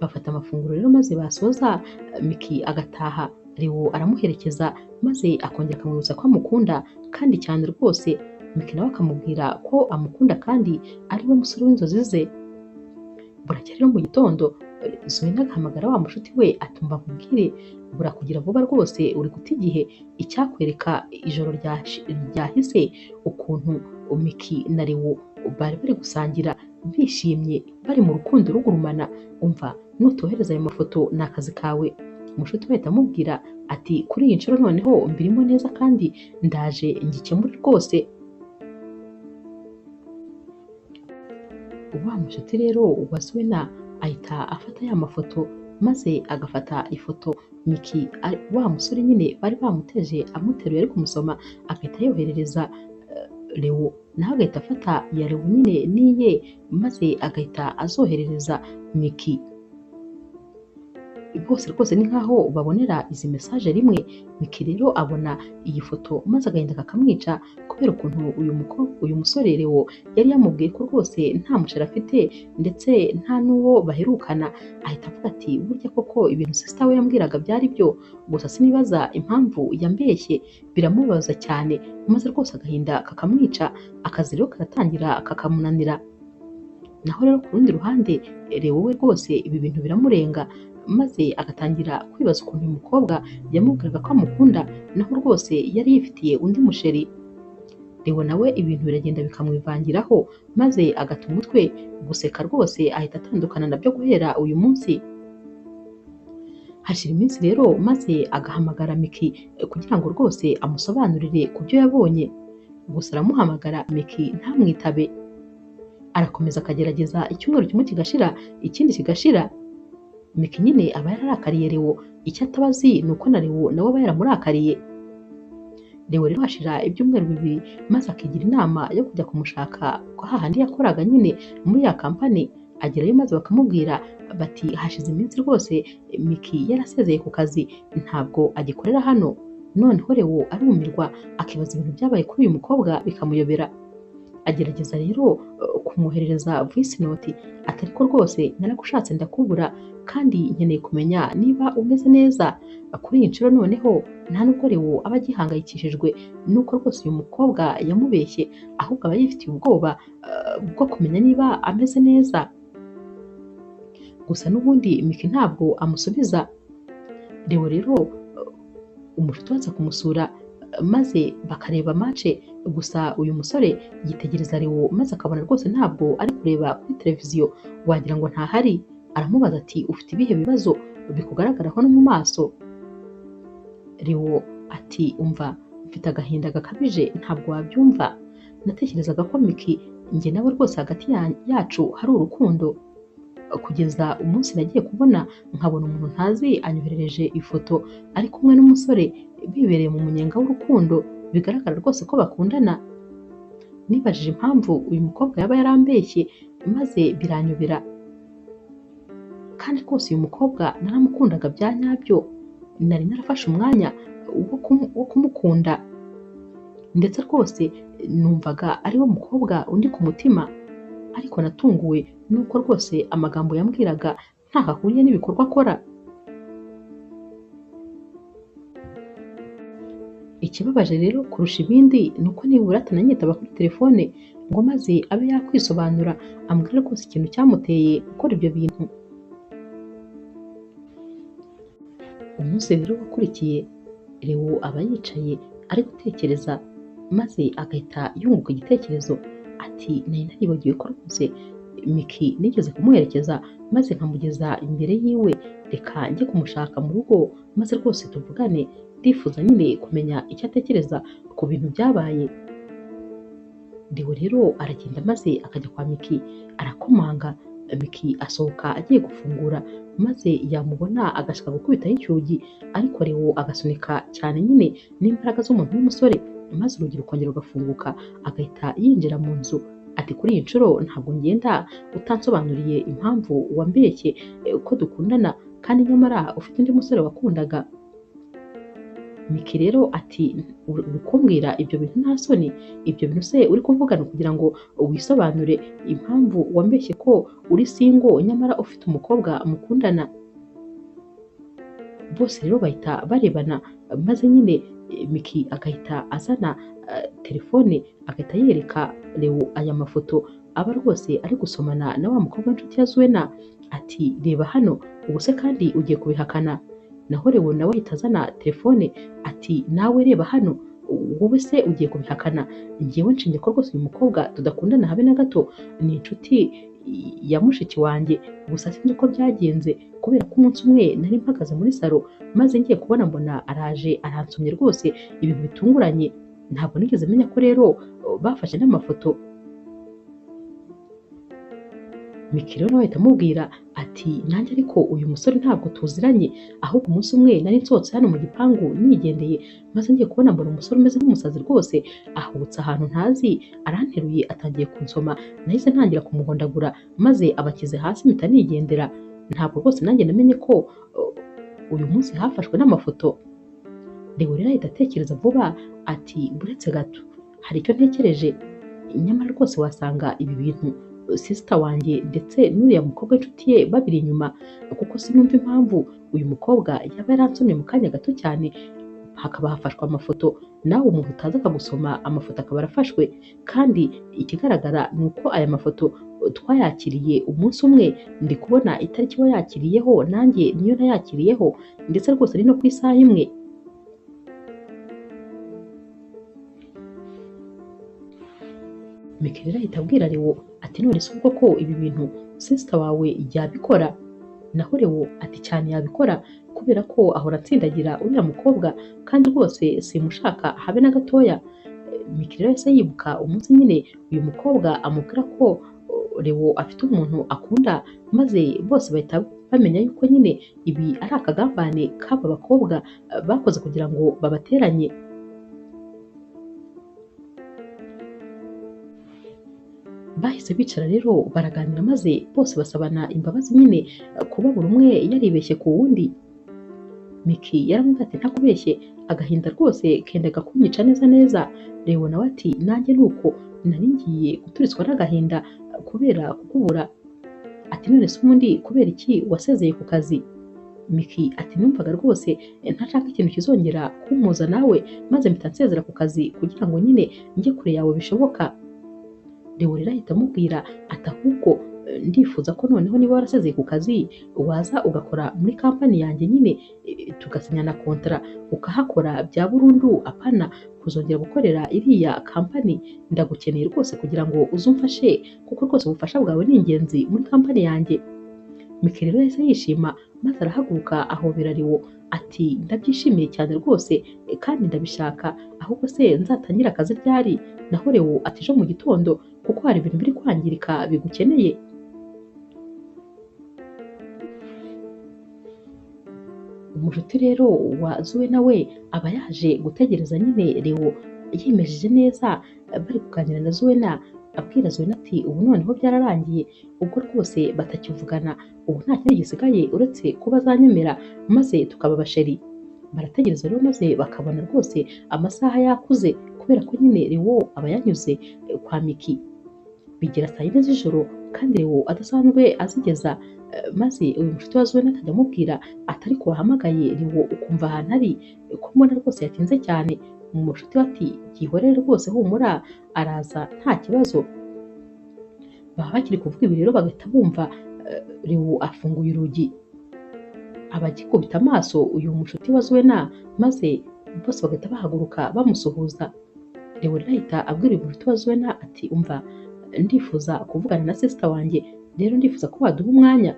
Bafata amafunguro rero maze basoza Miki agataha, Leo aramuherekeza maze akongera akamwibutsa ko amukunda kandi cyane rwose. Miki nawe akamubwira ko amukunda kandi ari we musore w'inzozi ze. Buracya rero mu gitondo Zuena agahamagara wa mushuti we atumva nkubwire burakugira vuba rwose uri guta igihe, icyakwereka ijoro ryahise ukuntu Miki na Leo bari bari gusangira bishimye bari mu rukundo rugurumana. Umva nutohereza ayo mafoto ni akazi kawe. Umushuti we ahita amubwira ati kuri iyi nshuro noneho mbirimo neza kandi ndaje ngikemure rwose. Wa mushuti rero wa Zuena ahita afata ya mafoto maze agafata ifoto Miki wa musore nyine bari bamuteje amuteruye ari kumusoma agahita yoherereza Leo, nawe agahita afata iya Leo nyine n'iye maze agahita azoherereza Miki. Bose rwose ni nkaho babonera izi mesaje rimwe. Miki rero abona iyi foto maze agahinda kakamwica kubera ukuntu uyu musore Leo yari yamubwiye ko rwose nta musheri afite ndetse nta n'uwo baherukana. Ahita avuga ati burya koko ibintu sister we yambwiraga byari byo, gusa sinibaza impamvu yambeshye. Biramubaza cyane maze rwose agahinda kakamwica, akazi rero karatangira kakamunanira. Naho rero ku rundi ruhande Leo we rwose ibi bintu biramurenga, maze agatangira kwibaza ukuntu uyu mukobwa yamubwiraga ko amukunda naho rwose yari yifitiye undi musheri. Leo nawe ibintu biragenda bikamwivangiraho maze agata umutwe guseka rwose ahita atandukana nabyo guhera uyu munsi. Hashira iminsi rero maze agahamagara Miki kugira ngo rwose amusobanurire ku byo yabonye, gusa aramuhamagara Miki ntamwitabe. Arakomeza akagerageza icyumweru kimwe kigashira ikindi kigashira. Miki nyine aba yararakariye Leo, icyo ataba azi ni uko na Leo nawe aba yaramurakariye. Leo rero hashira ibyumweru bibiri maze akigira inama yo kujya kumushaka ko hahandi yakoraga nyine muri ya kampani. Agerayo maze bakamubwira bati hashize iminsi rwose Miki yarasezeye ku kazi ntabwo agikorera hano. Noneho Leo arumirwa akibaza ibintu byabaye kuri uyu mukobwa bikamuyobera. Agerageza rero kumwoherereza voice note ati ariko rwose naragushatse ndakubura kandi nkeneye kumenya niba umeze neza. Kuri iyi nshuro noneho nta nubwo Leo aba agihangayikishijwe nuko rwose uyu mukobwa yamubeshye, ahubwo aba yifitiye ubwoba bwo kumenya niba ameze neza. Gusa n'ubundi Miki ntabwo amusubiza. Leo rero umushuti waza kumusura maze bakareba match, gusa uyu musore yitegereza Leo maze akabona rwose ntabwo ari kureba kuri televiziyo wagira ngo ntahari. Aramubaza ati ufite ibihe bibazo bikugaragaraho no mu maso? Leo ati umva mfite agahinda gakabije ntabwo wabyumva. Natekerezaga ko Miki njye nawe rwose hagati yacu hari urukundo, kugeza umunsi nagiye kubona nkabona umuntu ntazi anyoherereje ifoto ari kumwe n'umusore bibereye mu munyenga w'urukundo, bigaragara rwose ko bakundana. Nibajije impamvu uyu mukobwa yaba yarambeshye maze biranyobera, kandi rwose uyu mukobwa naramukundaga bya nyabyo. Nari narafashe umwanya wo kumukunda ndetse rwose numvaga ari we mukobwa undi ku mutima, ariko natunguwe nuko rwose amagambo yambwiraga ntaho ahuriye n'ibikorwa akora. Ikibabaje rero kurusha ibindi ni uko nibura atananyitaba kuri telefone ngo maze abe yakwisobanura ambwire rwose ikintu cyamuteye gukora ibyo bintu. Umunsi rero wakurikiye Leo aba yicaye ari gutekereza maze agahita yunguka igitekerezo ati nari naribagiwe ko rwose Miki nigeze kumuherekeza maze nkamugeza imbere yiwe, reka njye kumushaka mu rugo maze rwose tuvugane. Ndifuza nyine kumenya icyo atekereza ku bintu byabaye. Leo rero aragenda maze akajya kwa Miki arakomanga. Miki asohoka agiye gufungura maze yamubona agashaka gukubitaho icyugi, ariko Leo agasunika cyane nyine n'imbaraga z'umuntu w'umusore maze urugi rukongera rugafunguka agahita yinjira mu nzu. Ati kuri iyi nshuro ntabwo ngenda utansobanuriye impamvu wambeshye ko dukundana kandi nyamara ufite undi musore wakundaga. Miki rero ati uri kumbwira ibyo bintu nta soni? Ibyo bintu se uri kuvugana kugira ngo wisobanure impamvu wambeshye ko uri single nyamara ufite umukobwa mukundana? Bose rero bahita barebana maze nyine Miki agahita azana telefone agahita yereka Leo aya mafoto aba rwose ari gusomana na wa mukobwa w'inshuti ya Zuena. Ati reba hano, ubu se kandi ugiye kubihakana? Naho Leo nawe ahita azana telefone ati nawe reba hano, wowe se ugiye kubihakana? Njyewe nshingiye ko rwose uyu mukobwa tudakundana habe na gato, ni inshuti ya mushiki wanjye. Gusa sinzi uko byagenze kubera ko umunsi umwe nari mpagaze muri salo maze ngiye kubona mbona araje aransomye rwose ibintu bitunguranye. Ntabwo nigeze menya ko rero bafashe n'amafoto. Miki rero ahita amubwira ati nanjye ariko uyu musore ntabwo tuziranye, ahubwo umunsi umwe nari nsohotse hano mu gipangu nigendeye, maze ngiye kubona mbona umusore umeze nk'umusazi rwose ahubutse ahantu ntazi, aranteruye atangiye kunsoma, nahise ntangira kumuhondagura maze abashyize hasi mpita nigendera. Ntabwo rwose nanjye namenye ko uyu munsi hafashwe n'amafoto. Leo rero ahita atekereza vuba ati buretse gato, hari icyo ntekereje, nyamara rwose wasanga ibi bintu sister wanjye ndetse n'uriya mukobwa w'inshuti ye babiri inyuma, kuko sinumva impamvu uyu mukobwa yaba yaransomye mu kanya gato cyane hakaba hafashwe amafoto, nawe umuntu utazi akagusoma amafoto akaba arafashwe. Kandi ikigaragara ni uko aya mafoto twayakiriye umunsi umwe, ndi kubona itariki wayakiriyeho nanjye niyo nayakiriyeho, ndetse rwose ari no ku isaha imwe. Mikeli rero ahita abwira Leo ati none se ubwo ko ibi bintu sister wawe yabikora? Naho Leo ati cyane yabikora, kubera ko ahora atsindagira uriya mukobwa kandi rwose simushaka habe na gatoya. Mikeli rero yahise yibuka umunsi nyine uyu mukobwa amubwira ko Leo afite umuntu akunda, maze bose bahita bamenya yuko nyine ibi ari akagambane k'aba bakobwa bakoze kugira ngo babateranye. Bahise bicara rero baraganira maze bose basabana imbabazi nyine kuba buri umwe yaribeshye ku wundi. Miki yaramubwiye ati ntakubeshye, agahinda rwose kendaga kunyica neza neza. Leo nawe ati nanjye nuko nari ngiye guturitswa n'agahinda kubera kukubura. Ati none se ubundi kubera iki wasezeye ku kazi? Miki ati numvaga rwose ntashaka ikintu kizongera kumpuza nawe, maze mpita nsezera ku kazi kugira ngo nyine njye kure yawe bishoboka. Leo rero ahita amubwira ati ahubwo ndifuza ko noneho niba warasezeye ku kazi waza ugakora muri kampani yanjye nyine tugasinyana kontara ukahakora bya burundu, apana kuzongera gukorera iriya kampani. Ndagukeneye rwose kugira ngo uzumfashe, kuko rwose ubufasha bwawe ni ingenzi muri kampani yanjye. Mikeli rero yahise yishima maze arahaguruka ahobera Leo ati ndabyishimiye cyane rwose kandi ndabishaka, ahubwo se nzatangira akazi ryari? Naho Leo ati ejo mu gitondo, kuko hari ibintu biri kwangirika bigukeneye. Umushuti rero wa Zoe nawe aba yaje gutegereza nyine Leo yimejeje neza, bari kuganira na Zoe abwira Zoe ati ubu noneho byararangiye, ubwo rwose batakivugana, ubu nta kindi gisigaye uretse kuba azanyemera maze tukaba abasheri. Barategereza rero maze bakabona rwose amasaha yakuze, kubera ko nyine Leo aba yanyuze kwa Miki. Bigera saa yine z'ijoro kandi Leo adasanzwe azigeza, maze uyu mushuti wa Zoe akajya amubwira ati ariko wahamagaye Leo ukumva ahantu ari, ko mbona rwose yatinze cyane. Umushuti we ati byihorere rwose humura araza nta kibazo. Baba bakiri kuvuga ibi rero bagahita bumva Leo afunguye urugi, abagikubita amaso uyu mushuti wa Zoe maze bose bagahita bahaguruka bamusuhuza. Leo rero ahita abwira uyu mushuti wa Zoe ati umva, ndifuza kuvugana na sister wanjye, rero ndifuza ko waduha umwanya.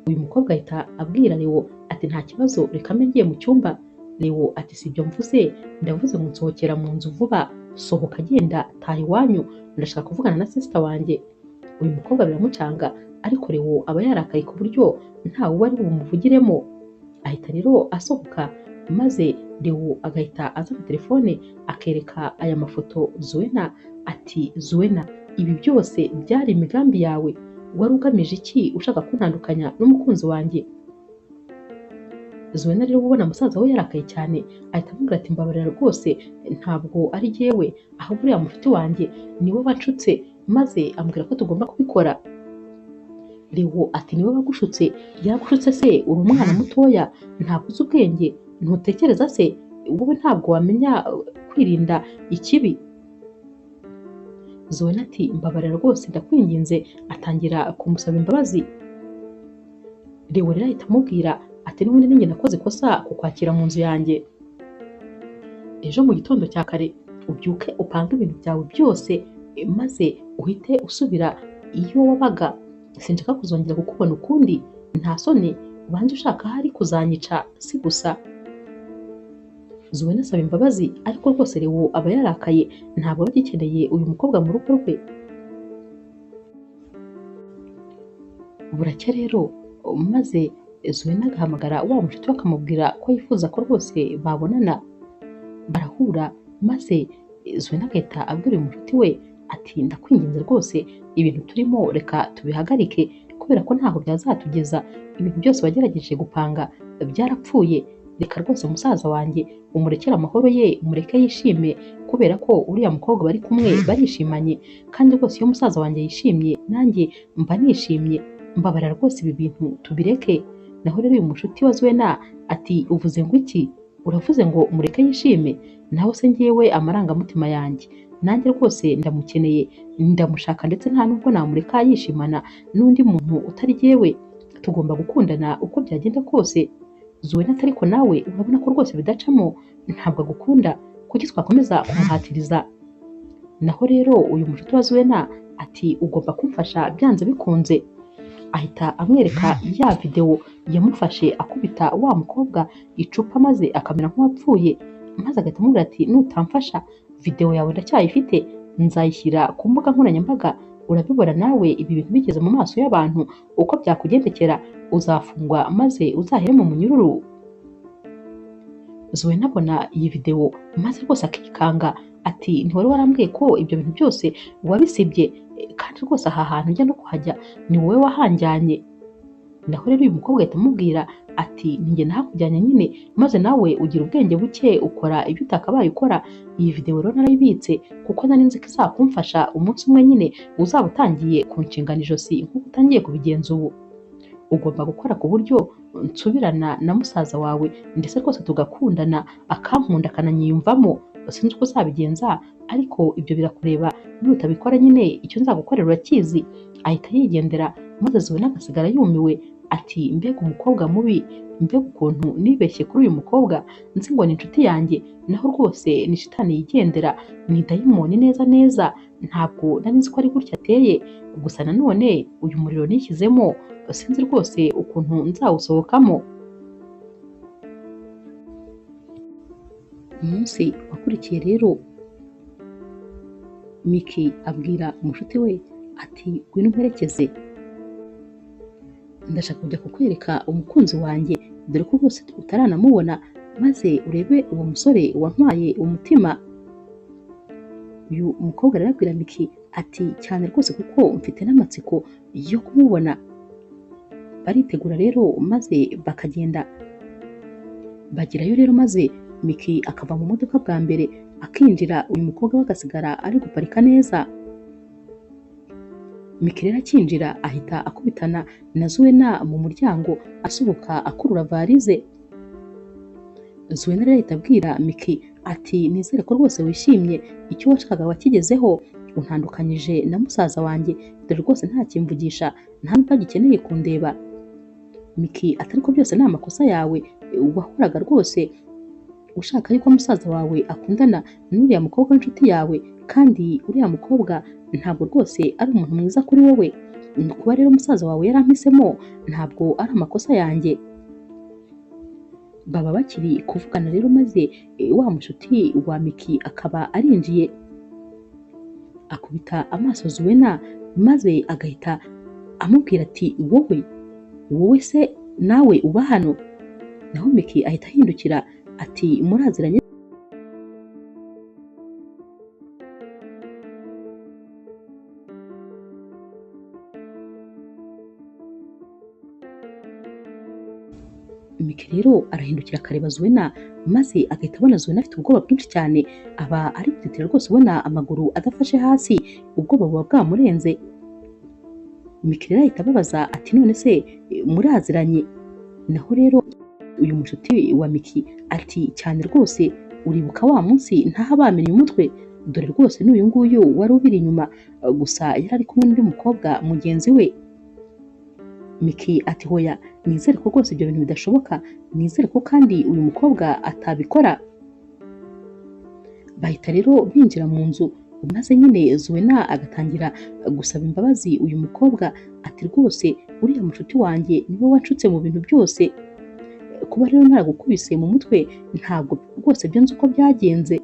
Uyu mukobwa ahita abwira Leo ati nta kibazo, reka mbe ngiye mu cyumba. Leo ati si ibyo mvuze, ndavuze ngo nsohokera mu nzu vuba, sohoka genda taha iwanyu, ndashaka kuvugana na sister wanjye. Uyu mukobwa biramucanga, ariko Leo aba yarakaye ku buryo ntawe uba ari bumuvugiremo. Ahita rero asohoka maze Leo agahita azana telefone akereka aya mafoto Zoe ati Zoe, ibi byose byari imigambi yawe? Wari ugamije iki ushaka kuntandukanya n'umukunzi wanjye? Zoe rero ubona musaza we yarakaye cyane, ahita amubwira ati mbabarira rwose, ntabwo ari jyewe, ahubwo uriya mushuti wanjye niwe wanshutse maze ambwira ko tugomba kubikora. Leo ati niwe wagushutse? Yaragushutse se? Uri umwana mutoya, ntabwo uzi ubwenge, ntutekereza se? Wowe ntabwo wamenya kwirinda ikibi? Zoe ati mbabarira rwose ndakwinginze, atangira kumusaba imbabazi. Leo rero ahita amubwira ati n'ubundi ninjye nakoze ikosa kukwakira mu nzu yanjye. Ejo mu gitondo cya kare ubyuke upange ibintu byawe byose, maze uhite usubira iyo wabaga. Sinshaka kuzongera kukubona ukundi, nta soni, ubanze ushaka ahari kuzanyica si gusa. Zoe asaba imbabazi, ariko rwose Leo aba yarakaye, ntabwo aba agikeneye uyu mukobwa mu rugo rwe. Buracya rero maze Zuena agahamagara wa mushuti we akamubwira ko yifuza ko rwose babonana, barahura maze Zuena agahita abwira uyu mushuti we ati ndakwinginze rwose ibintu turimo reka tubihagarike kubera ko ntaho byazatugeza, ibintu byose wagerageje gupanga byarapfuye, reka rwose musaza wanjye umurekere amahoro ye umureke yishime kubera ko uriya mukobwa bari kumwe barishimanye kandi rwose iyo musaza wanjye yishimye nanjye mba nishimye, mbabarira rwose ibi bintu tubireke. Naho rero uyu mushuti wa Zuena ati uvuze ngo iki? Uravuze ngo mureke yishime? Naho se njyewe amarangamutima yanjye nanjye rwose ndamukeneye, ndamushaka ndetse nta nubwo namureka yishimana n'undi muntu utari jyewe, tugomba gukundana uko byagenda kose. Zuena ati ariko nawe urabona ko rwose bidacamo, ntabwo agukunda, kuki twakomeza kumuhatiriza? Naho rero uyu mushuti wa Zuena ati ugomba kumfasha byanze bikunze, ahita amwereka ya videwo yamufashe akubita wa mukobwa icupa maze akamera nk'uwapfuye, maze agahita amubwira ati nutamfasha videwo yawe ndacyayifite, nzayishyira ku mbuga nkoranyambaga, urabibona nawe ibi bintu bigeze mu maso y'abantu uko byakugendekera, uzafungwa maze uzahere mu munyururu. Zuena abona iyi videwo maze rwose akikanga ati ntiwari warambwiye ko ibyo bintu byose wabisibye kandi rwose aha hantu njya no kuhajya ni wowe wahanjyanye. Naho rero uyu mukobwa ahita amubwira ati ninjye nahakujyanye nyine maze nawe ugira ubwenge buke ukora ibyo utakabaye ukora, iyi videwo rero narayibitse kuko nari nzi ko izakumfasha umunsi umwe nyine uzaba utangiye kunshingana ijosi nk'uko utangiye kubigenza ubu. Ugomba gukora ku buryo nsubirana na musaza wawe ndetse rwose tugakundana akankunda akananyiyumvamo, sinzi uko uzabigenza ariko ibyo birakureba, nutabikora nyine icyo nzagukorera urakizi. Ahita yigendera maze Zuena agasigara yumiwe ati mbega umukobwa mubi, mbega ukuntu nibeshye kuri uyu mukobwa nzi ngo ni inshuti yanjye, naho rwose ni shitani yigendera, ni dayimoni neza neza, ntabwo nari nzi ko ari gutya ateye, gusa nanone uyu muriro nishyizemo sinzi rwose ukuntu nzawusohokamo. Umunsi wakurikiye rero Miki abwira umushuti we ati ngwino umperekeze, ndashaka kujya kukwereka umukunzi wanjye dore ko rwose utaranamubona, maze urebe uwo musore wantwaye umutima. Uyu mukobwa rero abwira Miki ati cyane rwose kuko mfite n'amatsiko yo kumubona. Baritegura rero maze bakagenda, bagerayo rero maze Miki akava mu modoka bwa mbere akinjira, uyu mukobwa we agasigara ari guparika neza. Miki rero akinjira ahita akubitana na Zuena mu muryango asohoka akurura varize. Zuena rero ahita abwira Miki ati nizere ko rwose wishimye, icyo washakaga wakigezeho, untandukanyije na musaza wanjye dore rwose nta kimvugisha, nta nubwo agikeneye kundeba. Miki ati ariko byose ni amakosa yawe, wahoraga rwose ushaka yuko musaza wawe akundana n'uriya mukobwa w'inshuti yawe, kandi uriya mukobwa ntabwo rwose ari umuntu mwiza kuri wowe, kuba rero musaza wawe yarampisemo ntabwo ari amakosa yanjye. Baba bakiri kuvugana rero maze wa mushuti wa Miki akaba arinjiye akubita amaso Zuena maze agahita amubwira ati wowe se nawe uba hano? Naho Miki ahita ahindukira ati muraziranye? Miki rero arahindukira akareba Zuena maze agahita abona Zuena afite ubwoba bwinshi cyane, aba ari gutitira rwose ubona amaguru adafashe hasi, ubwoba buba bwamurenze. Miki rero ahita ababaza ati none se muraziranye? Naho rero uyu mushuti wa Miki ati cyane rwose, uribuka wa munsi ntaha bamenye umutwe, dore rwose n'uyu nguyu wari ubiri inyuma, gusa yari ari kumwe n'undi mukobwa mugenzi we. Miki ati hoya, nizere ko rwose ibyo bintu bidashoboka, nizere ko kandi uyu mukobwa atabikora. Bahita rero binjira mu nzu maze nyine Zuena agatangira gusaba imbabazi uyu mukobwa ati rwose uriya mushuti wanjye niwe wanshutse mu bintu byose, kuba rero naragukubise mu mutwe ntabwo rwose byo nzi uko byagenze,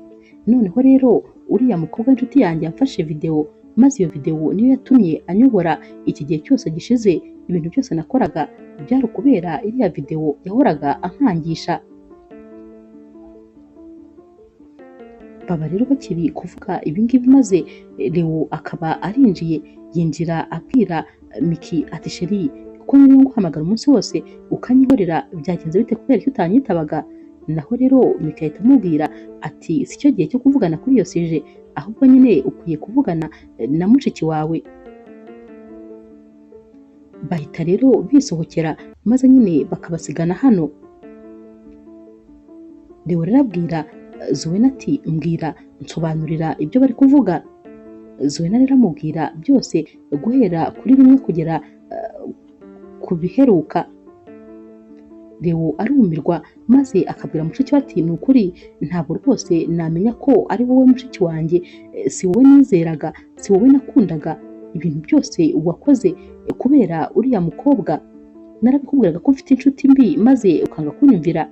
noneho rero uriya mukobwa w'inshuti yanjye yamfashe videwo maze iyo videwo niyo yatumye anyobora iki gihe cyose gishize ibintu byose nakoraga byari ukubera iriya videwo yahoraga ankangisha. Baba rero bakiri kuvuga ibingibi maze Leo akaba arinjiye, yinjira abwira Miki ati sheri ko nari nguhamagara umunsi wose ukanyihorera byagenze bite kubera ko utanyitabaga? Naho rero Miki ahita amubwira ati si cyo gihe cyo kuvugana kuri iyo sije, ahubwo nyine ukwiye kuvugana na mushiki wawe. Bahita rero bisohokera maze nyine bakabasigana hano. Leo rero abwira Zuena ati mbwira nsobanurira ibyo bari kuvuga. Zuena rero amubwira byose guhera kuri rimwe kugera ku biheruka. Leo arumirwa maze akabwira mushiki we ati ni ukuri ntabwo rwose namenya ko ari wowe mushiki wanjye, si wowe nizeraga, si wowe nakundaga. Ibintu byose wakoze kubera uriya mukobwa, narabikubwiraga ko mfite inshuti mbi maze ukanga kunyumvira.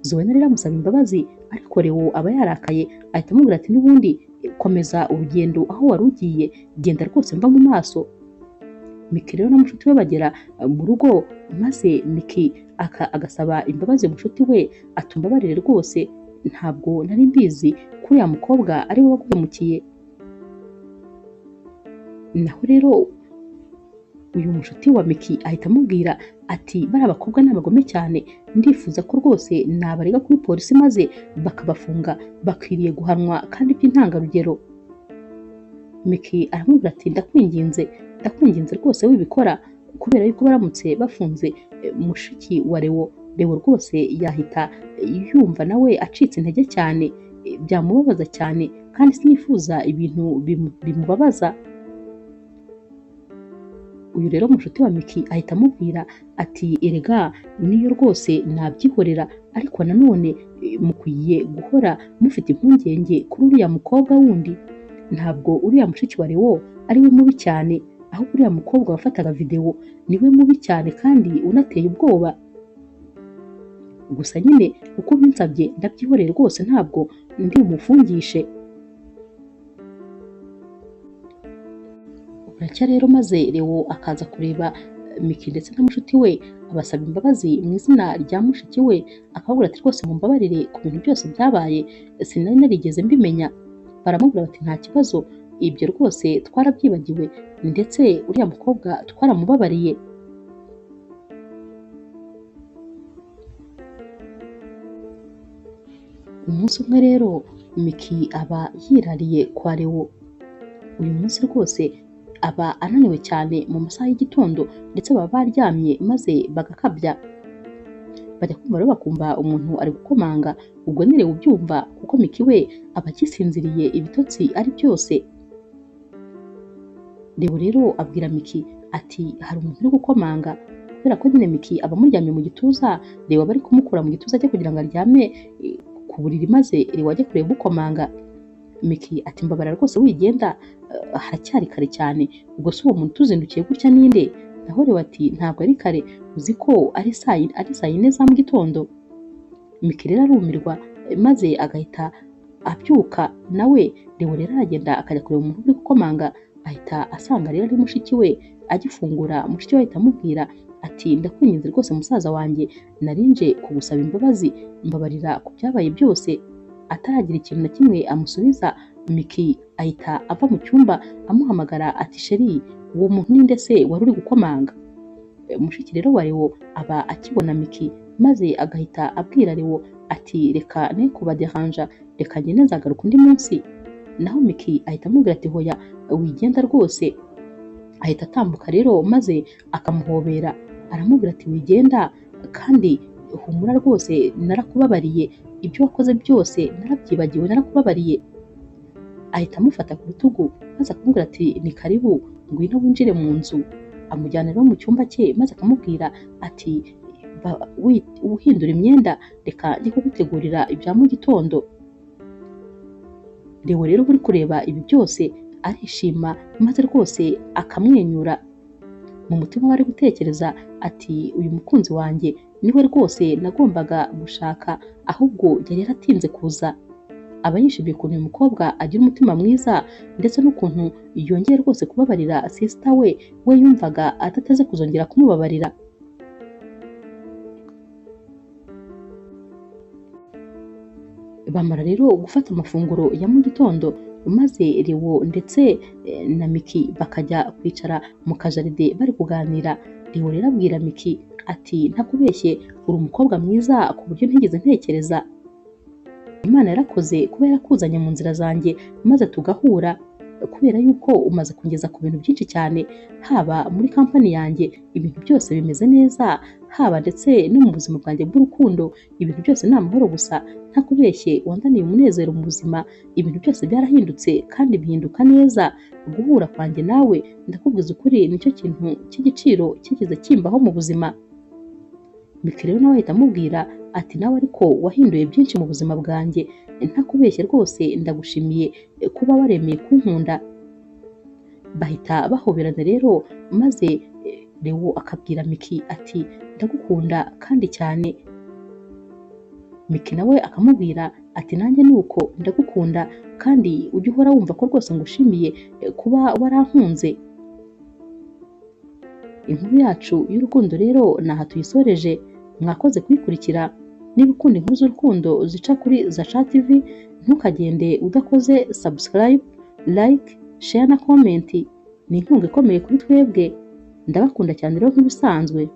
Zuena rero amusaba imbabazi ariko Leo aba yarakaye ahita amubwira ati n'ubundi komeza urugendo aho wari ugiye, genda rwose mva mu maso. Miki rero na mushuti we bagera mu rugo maze Miki agasaba imbabazi mushuti we ati umbabarire rwose ntabwo nari mbizi ko uriya mukobwa ari we waguhemukiye. Naho rero uyu mushuti wa Miki ahita amubwira ati bari abakobwa ni abagome cyane, ndifuza ko rwose nabarega kuri polisi maze bakabafunga, bakwiriye guhanwa kandi by'intangarugero. Miki aramubwira ati ndakwinginze rwose wibikora kubera yuko baramutse bafunze mushiki wa Leo rwose yahita yumva nawe acitse intege cyane, byamubabaza cyane kandi sinifuza ibintu bimubabaza. Uyu rero mushuti wa Miki ahita amubwira ati erega niyo rwose nabyihorera ariko nanone mukwiye guhora mufite impungenge kuri uriya mukobwa wundi. Ntabwo uriya mushiki wa Leo ari we mubi cyane, ahubwo uriya mukobwa wafataga videwo niwe mubi cyane kandi unateye ubwoba. Gusa nyine uko binsabye ndabyihoreye rwose ntabwo ndi umufungishe. Buracya rero maze Leo akaza kureba Miki ndetse na mushuti we abasaba imbabazi mu izina rya mushiki we, akababwira ati rwose mumbabarire ku bintu byose byabaye, sinari narigeze mbimenya. Baramubwira bati nta kibazo, ibyo rwose twarabyibagiwe ndetse uriya mukobwa twaramubabariye. Umunsi umwe rero Miki aba yirariye kwa Leo. Uyu munsi rwose aba ananiwe cyane mu masaha y'igitondo ndetse baba baryamye maze bagakabya. Bajya kumva rero bakumva umuntu ari gukomanga, ubwo ni Leo ubyumva kuko Miki we aba agisinziriye ibitotsi ari byose. Leo rero abwira Miki ati hari umuntu uri gukomanga, kubera ko nyine Miki aba amuryamye mu gituza, Leo aba ari kumukura mu gituza cye kugira ngo aryame ku buriri maze Leo ajye kureba ukomanga. Miki ati mbabara rwose wigenda, haracyari kare cyane, ubwo si uwo muntu tuzindukiye gutya ninde? Naho Leo ati ntabwo ari kare, uzi ko ari saa yine za mu gitondo. Miki rero arumirwa maze agahita abyuka nawe. Leo rero aragenda akajya kureba umuntu uri gukomanga, ahita asanga rero ari mushiki we. Agifungura mushiki we ahita amubwira ati ndakwinginze rwose musaza wanjye, narinje kugusaba imbabazi, mbabarira ku byabaye byose. Ataragira ikintu na kimwe amusubiza, Miki ahita ava mu cyumba amuhamagara ati sheri uwo muntu ninde se wari uri gukomanga? Mushiki rero wa Leo aba akibona Miki maze agahita abwira Leo ati reka ne kubaderanja, reka ngende nzagaruka undi munsi. Naho Miki ahita amubwira ati hoya wigenda rwose. Ahita atambuka rero maze akamuhobera, aramubwira ati wigenda kandi humura rwose narakubabariye, ibyo wakoze byose narabyibagiwe, narakubabariye. Ahita amufata ku rutugu maze akamubwira ati ni karibu ngwino winjire mu nzu. Amujyana rero mu cyumba cye maze akamubwira ati uhindura imyenda, reka njye kugutegurira ibya mu gitondo. Leo rero uri kureba ibi byose arishima maze rwose akamwenyura. Mu mutima we ari gutekereza ati uyu mukunzi wanjye niwe rwose nagombaga gushaka, ahubwo yari yaratinze kuza. aba yishimiye ukuntu uyu mukobwa agira umutima mwiza ndetse n'ukuntu yongeye rwose kubabarira sisita we yumvaga atateze kuzongera kumubabarira. Bamara rero gufata amafunguro ya mu gitondo maze Leo ndetse na Miki bakajya kwicara mu kajaride bari kuganira. Leo rero abwira Miki ati ntakubeshye uri umukobwa mwiza ku buryo ntigeze ntekereza. Imana yarakoze kuba yarakuzanye mu nzira zanjye maze tugahura, kubera yuko umaze kungeza ku bintu byinshi cyane, haba muri kampani yanjye ibintu byose bimeze neza, haba ndetse no mu buzima bwanjye bw'urukundo ibintu byose ni amahoro gusa. Ntakubeshye wandaniye umunezero mu buzima, ibintu byose byarahindutse kandi bihinduka neza. Guhura kwanjye nawe ndakubwiza ukuri nicyo kintu cy'igiciro kigeze kimbaho mu buzima. Miki rero nawe ahita amubwira ati nawe ariko wahinduye byinshi mu buzima bwanjye, ntakubeshye rwose ndagushimiye kuba waremeye kunkunda. Bahita bahoberana rero maze Leo akabwira Miki ati ndagukunda kandi cyane. Miki nawe akamubwira ati nanjye nuko ndagukunda kandi ujye uhora wumva ko rwose ngushimiye kuba warankunze. Inkuru yacu y'urukundo rero naha tuyisoreje. Mwakoze kuyikurikira. Niba ukunda inkuru z'urukundo zica kuri Zaca TV, ntukagende udakoze subscribe, like, share na comment. Ni inkunga ikomeye kuri twebwe. Ndabakunda cyane rero nk'ibisanzwe.